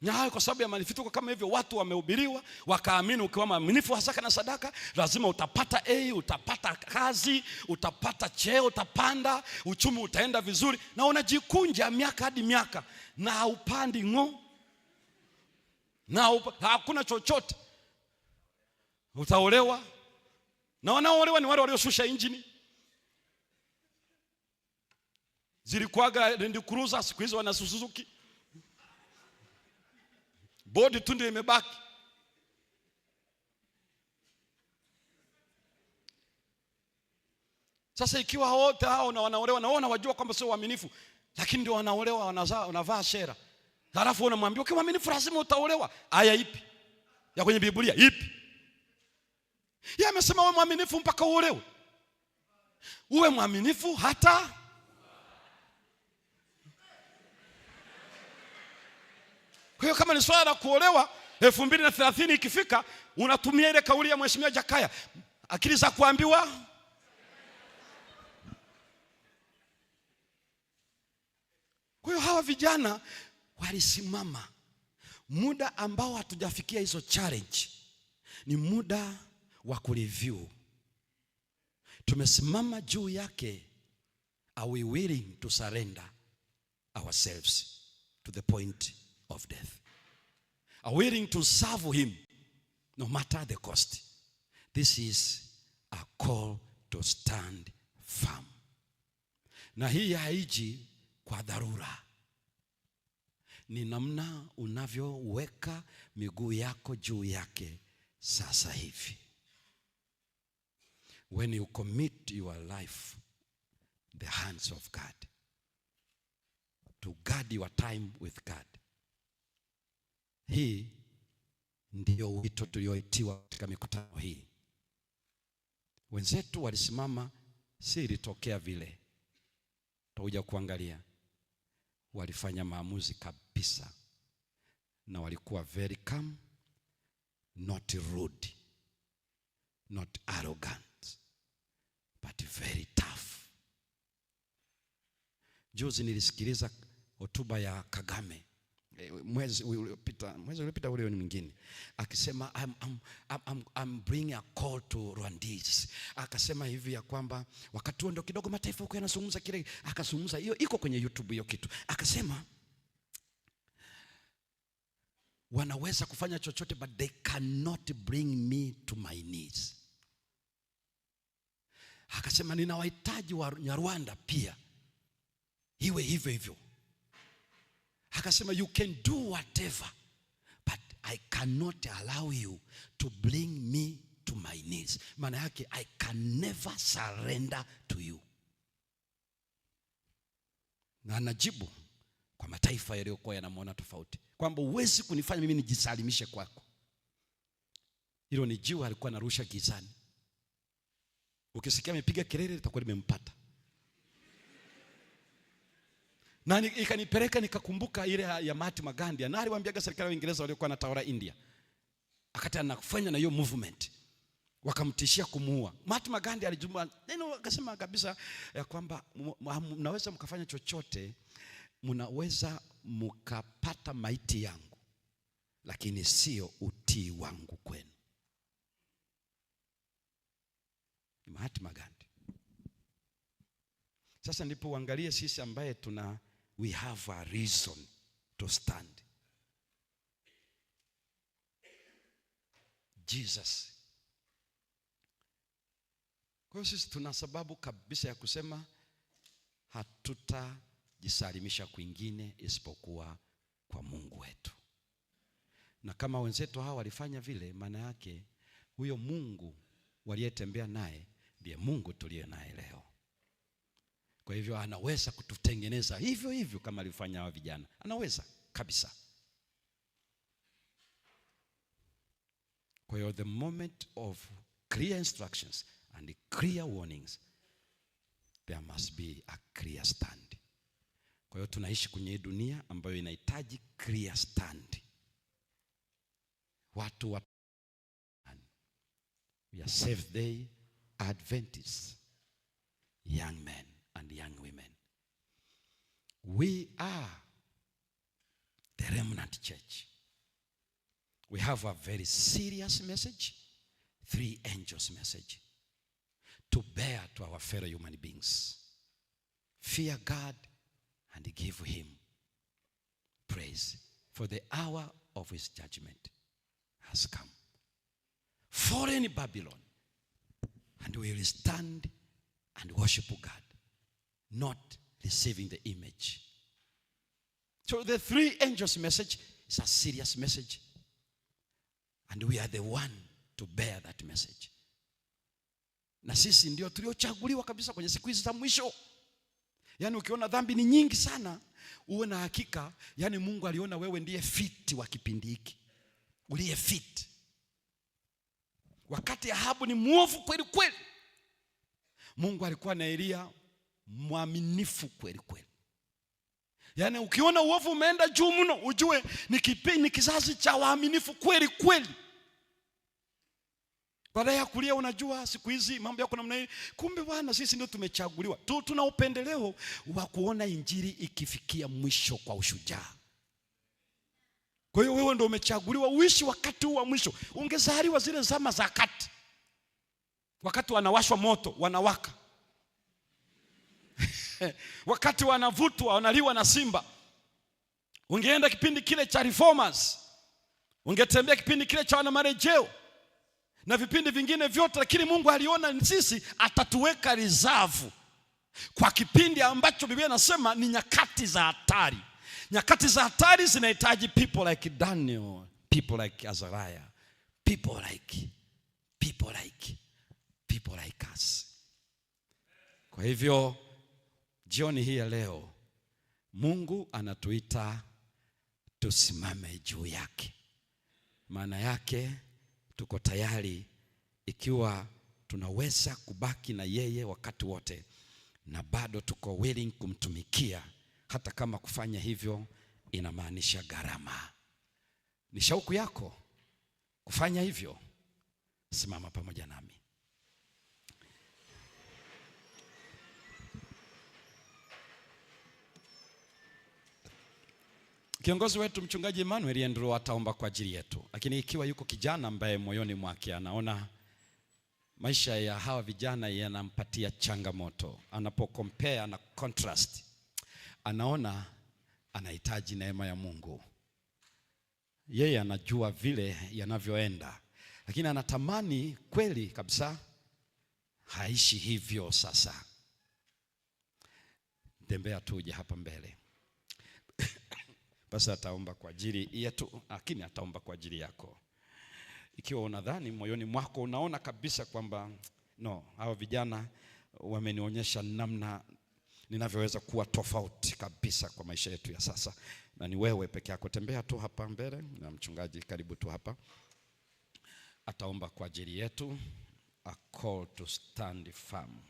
Na kwa sababu ya manifituko kama hivyo watu wamehubiriwa, wakaamini ukiwa mwaminifu hasa na sadaka, lazima utapata utapata kazi, utapata cheo, utapanda, uchumi utaenda vizuri, na unajikunja miaka hadi miaka na upandi na hakuna chochote. Utaolewa, na wanaoolewa ni wale walioshusha injini. Zilikuwaga Land Cruiser, siku hizo wana Suzuki. Bodi tu ndio imebaki. Sasa ikiwa wote hao na wanaolewa na wajua kwamba sio waaminifu, lakini ndio wanaolewa, wanavaa shera. Halafu unamwambia ukiwa mwaminifu lazima utaolewa. Aya ipi? Ya kwenye Biblia ipi? Yeye amesema wewe mwaminifu mpaka uolewe. Uwe mwaminifu hata kwa hiyo kama ni swala la kuolewa 2030 ikifika, unatumia ile kauli ya Mheshimiwa Jakaya, akili za kuambiwa. Kwa hiyo hawa vijana walisimama. Muda ambao hatujafikia hizo challenge ni muda wa kureview. Tumesimama juu yake. Are we willing to surrender ourselves to the point of death? Are willing to serve him no matter the cost? This is a call to stand firm. Na hii haiji kwa dharura. Ni namna unavyoweka miguu yako juu yake sasa hivi. When you commit your life in the hands of God, to guard your time with God. Hii ndio wito tulioitiwa katika mikutano hii. Wenzetu walisimama, si ilitokea vile. Tutakuja kuangalia. Walifanya maamuzi kabisa. Na walikuwa very calm, not rude, not arrogant, but very tough. Juzi nilisikiliza hotuba ya Kagame. Mwezi uliopita ule mwingine akisema I'm bringing a call to Rwandese. Akasema hivi ya kwamba wakati huo ndo kidogo mataifa huko yanazungumza kile, akazungumza hiyo iko kwenye YouTube hiyo kitu. Akasema wanaweza kufanya chochote but they cannot bring me to my knees. Akasema ninawahitaji wa Rwanda pia iwe hivyo hivyo. Akasema you can do whatever but I cannot allow you to bring me to my knees. Maana yake I can never surrender to you. Na anajibu kwa mataifa yaliyokuwa yanamuona tofauti kwamba huwezi kunifanya mimi nijisalimishe kwako. Hilo ni jiwe alikuwa anarusha gizani. Ukisikia amepiga kelele litakuwa limempata. Na ikanipeleka nikakumbuka ile ya Mahatma Gandhi. Na aliwaambiaga serikali ya Uingereza waliokuwa wanatawala India. Wakati anafanya na hiyo movement, wakamtishia kumuua. Mahatma Gandhi alijumba neno akasema kabisa ya kwamba mnaweza mkafanya chochote, mnaweza mkapata maiti yangu, lakini sio utii wangu kwenu. Mahatma Gandhi. Sasa ndipo uangalie sisi ambaye we have a reason to stand. Jesus. Kwa hiyo sisi tuna sababu kabisa ya kusema hatutajisalimisha kwingine isipokuwa kwa Mungu wetu. Na kama wenzetu hawa walifanya vile, maana yake huyo Mungu waliyetembea naye ndiye Mungu tuliye naye leo. Kwa hivyo anaweza kututengeneza hivyo hivyo kama alifanya hawa vijana. Anaweza kabisa. Kwa hiyo the moment of clear instructions and clear warnings, there must be a clear stand. Kwa hiyo tunaishi kwenye dunia ambayo inahitaji clear stand. We are Seventh-day Adventists, young men and young women. We are the remnant church. We have a very serious message, 3 angels message, to bear to our fellow human beings. Fear God and give him praise, for the hour of his judgment has come. Foreign Babylon, and we will stand and worship God, not receiving the image. So the 3 angels message is a serious message, and we are the one to bear that message. Na sisi ndio tuliochaguliwa kabisa kwenye siku hizi za mwisho. Yaani ukiona dhambi ni nyingi sana, uwe na hakika, yaani Mungu aliona wewe ndiye fit wa kipindi hiki. Uliye fit. Wakati Ahabu ni muovu kweli kweli, Mungu alikuwa na Elia mwaminifu kweli kweli. Yaani ukiona uovu umeenda juu mno, ujue ni kizazi cha waaminifu kweli kweli. Baada ya kulia, unajua siku hizi mambo yako namna hii, kumbe bwana sisi ndio tumechaguliwa. Tuna upendeleo wa kuona injili ikifikia mwisho kwa ushujaa. Kwa hiyo wewe ndio umechaguliwa uishi wakati huu wa mwisho. Ungezaliwa zile zama za kati, wakati wanawashwa moto wanawaka wakati wanavutwa wanaliwa na simba. Ungeenda kipindi kile cha reformers, ungetembea kipindi kile cha wana marejeo na vipindi vingine vyote, lakini Mungu aliona sisi atatuweka reserve kwa kipindi ambacho Biblia inasema ni nyakati za hatari. Nyakati za hatari zinahitaji people like Daniel, people like Azariah, people like us. Kwa hivyo jioni hii ya leo Mungu anatuita tusimame juu yake. Maana yake tuko tayari ikiwa tunaweza kubaki na yeye wakati wote, na bado tuko willing kumtumikia, hata kama kufanya hivyo inamaanisha gharama. Ni shauku yako kufanya hivyo? Simama pamoja nami. Kiongozi wetu Mchungaji Emmanuel Andrew ataomba kwa ajili yetu. Lakini ikiwa yuko kijana ambaye moyoni mwake anaona maisha ya hawa vijana yanampatia changamoto, anapocompare na contrast, anaona anahitaji neema ya Mungu. Yeye anajua vile yanavyoenda, lakini anatamani kweli kabisa haishi hivyo. Sasa tembea tuje hapa mbele. Basi ataomba kwa ajili yetu, lakini ataomba kwa ajili yako. Ikiwa unadhani moyoni mwako unaona kabisa kwamba hao vijana wamenionyesha namna ninavyoweza kuwa tofauti kabisa kwa maisha yetu ya sasa, na ni wewe peke yako, tembea tu hapa mbele, na mchungaji karibu tu hapa. Ataomba kwa ajili yetu, a call to stand firm.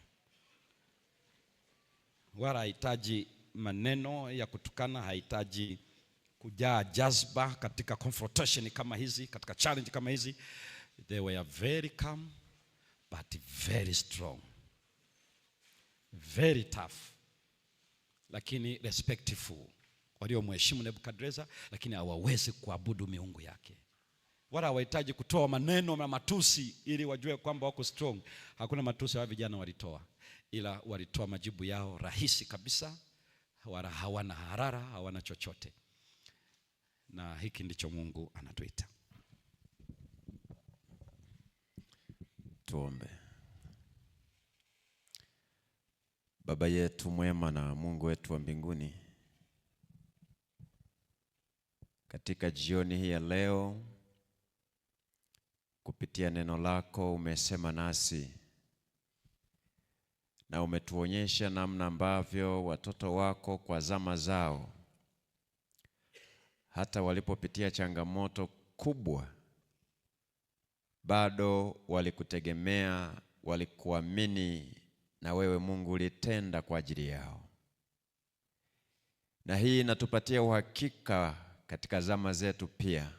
Wala hahitaji maneno ya kutukana, hahitaji kujaa jazba katika confrontation kama hizi, katika challenge kama hizi. They were very calm but very strong, very tough, lakini respectful. Waliomheshimu Nebukadreza, lakini hawawezi kuabudu miungu yake. Wala hawahitaji kutoa maneno na matusi ili wajue kwamba wako strong. Hakuna matusi wa vijana walitoa, ila walitoa majibu yao rahisi kabisa, wala hawana harara, hawana chochote. Na hiki ndicho Mungu anatuita. Tuombe. Baba yetu mwema na Mungu wetu wa mbinguni, katika jioni hii ya leo, kupitia neno lako umesema nasi na umetuonyesha namna ambavyo watoto wako kwa zama zao, hata walipopitia changamoto kubwa, bado walikutegemea, walikuamini, na wewe Mungu ulitenda kwa ajili yao. Na hii inatupatia uhakika katika zama zetu pia,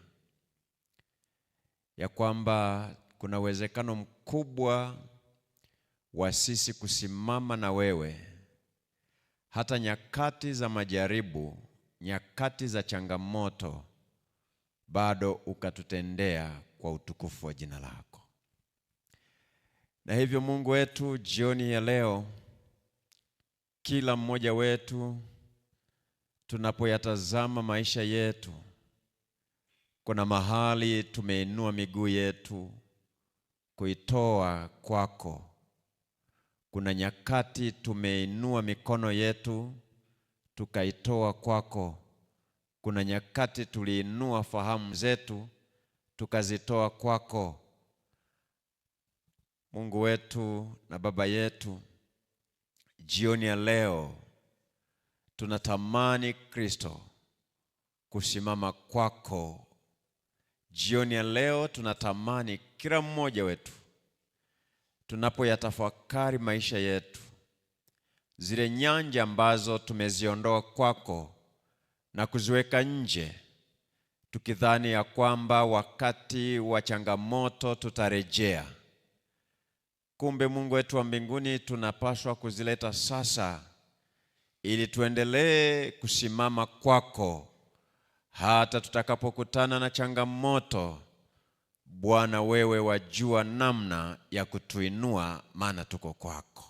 ya kwamba kuna uwezekano mkubwa wa sisi kusimama na wewe hata nyakati za majaribu, nyakati za changamoto, bado ukatutendea kwa utukufu wa jina lako. Na hivyo Mungu wetu, jioni ya leo, kila mmoja wetu tunapoyatazama maisha yetu, kuna mahali tumeinua miguu yetu kuitoa kwako. Kuna nyakati tumeinua mikono yetu tukaitoa kwako. Kuna nyakati tuliinua fahamu zetu tukazitoa kwako. Mungu wetu na Baba yetu, jioni ya leo tunatamani Kristo kusimama kwako. Jioni ya leo tunatamani kila mmoja wetu, tunapoyatafakari maisha yetu, zile nyanja ambazo tumeziondoa kwako na kuziweka nje, tukidhani ya kwamba wakati wa changamoto tutarejea. Kumbe Mungu wetu wa mbinguni, tunapaswa kuzileta sasa ili tuendelee kusimama kwako hata tutakapokutana na changamoto. Bwana, wewe wajua namna ya kutuinua, maana tuko kwako.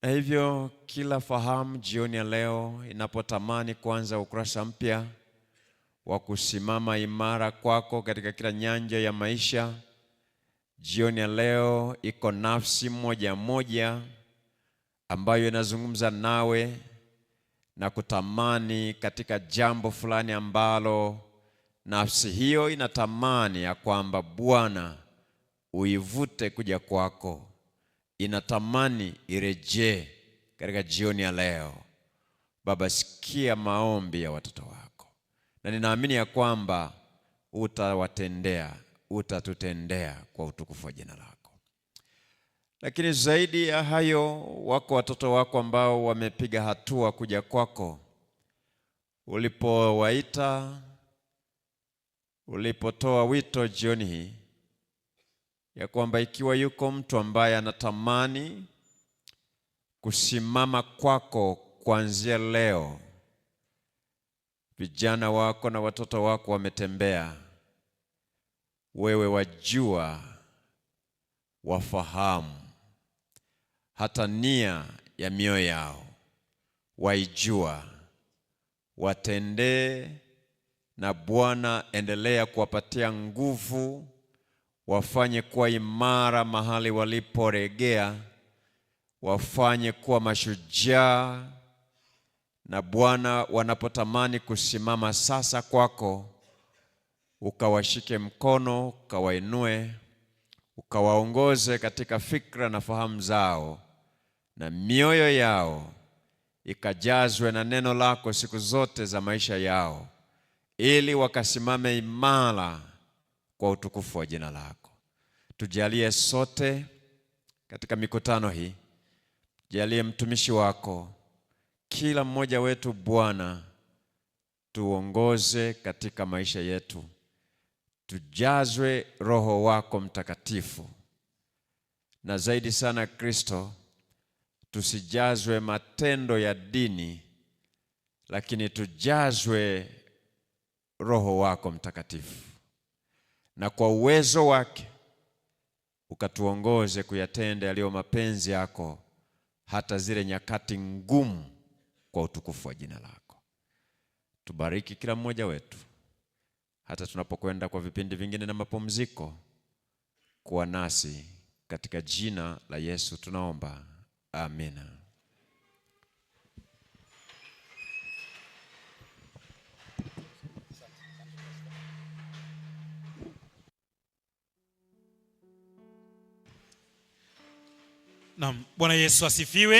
Na hivyo kila fahamu jioni ya leo inapotamani kuanza ukurasa mpya wa kusimama imara kwako katika kila nyanja ya maisha, jioni ya leo iko nafsi moja moja ambayo inazungumza nawe na kutamani katika jambo fulani ambalo nafsi hiyo inatamani ya kwamba Bwana uivute kuja kwako. Inatamani irejee katika jioni ya leo. Baba, sikia maombi ya watoto wako, na ninaamini ya kwamba utawatendea, utatutendea kwa utukufu wa jina lako. Lakini zaidi ya hayo, wako watoto wako ambao wamepiga hatua kuja kwako. Ulipowaita, ulipotoa wito jioni hii ya kwamba ikiwa yuko mtu ambaye anatamani kusimama kwako kuanzia leo, vijana wako na watoto wako wametembea, wewe wajua, wafahamu hata nia ya mioyo yao, waijua, watendee. Na Bwana, endelea kuwapatia nguvu, wafanye kuwa imara mahali waliporegea, wafanye kuwa mashujaa. Na Bwana, wanapotamani kusimama sasa kwako, ukawashike mkono, ukawainue, ukawaongoze katika fikra na fahamu zao, na mioyo yao ikajazwe na neno lako siku zote za maisha yao, ili wakasimame imara kwa utukufu wa jina lako. Tujalie sote katika mikutano hii, jalie mtumishi wako, kila mmoja wetu Bwana, tuongoze katika maisha yetu, tujazwe Roho wako Mtakatifu, na zaidi sana Kristo, tusijazwe matendo ya dini, lakini tujazwe Roho wako Mtakatifu, na kwa uwezo wake ukatuongoze kuyatenda yaliyo mapenzi yako, hata zile nyakati ngumu, kwa utukufu wa jina lako. Tubariki kila mmoja wetu, hata tunapokwenda kwa vipindi vingine na mapumziko. Kuwa nasi katika jina la Yesu tunaomba, amina. Naam, Bwana Yesu asifiwe.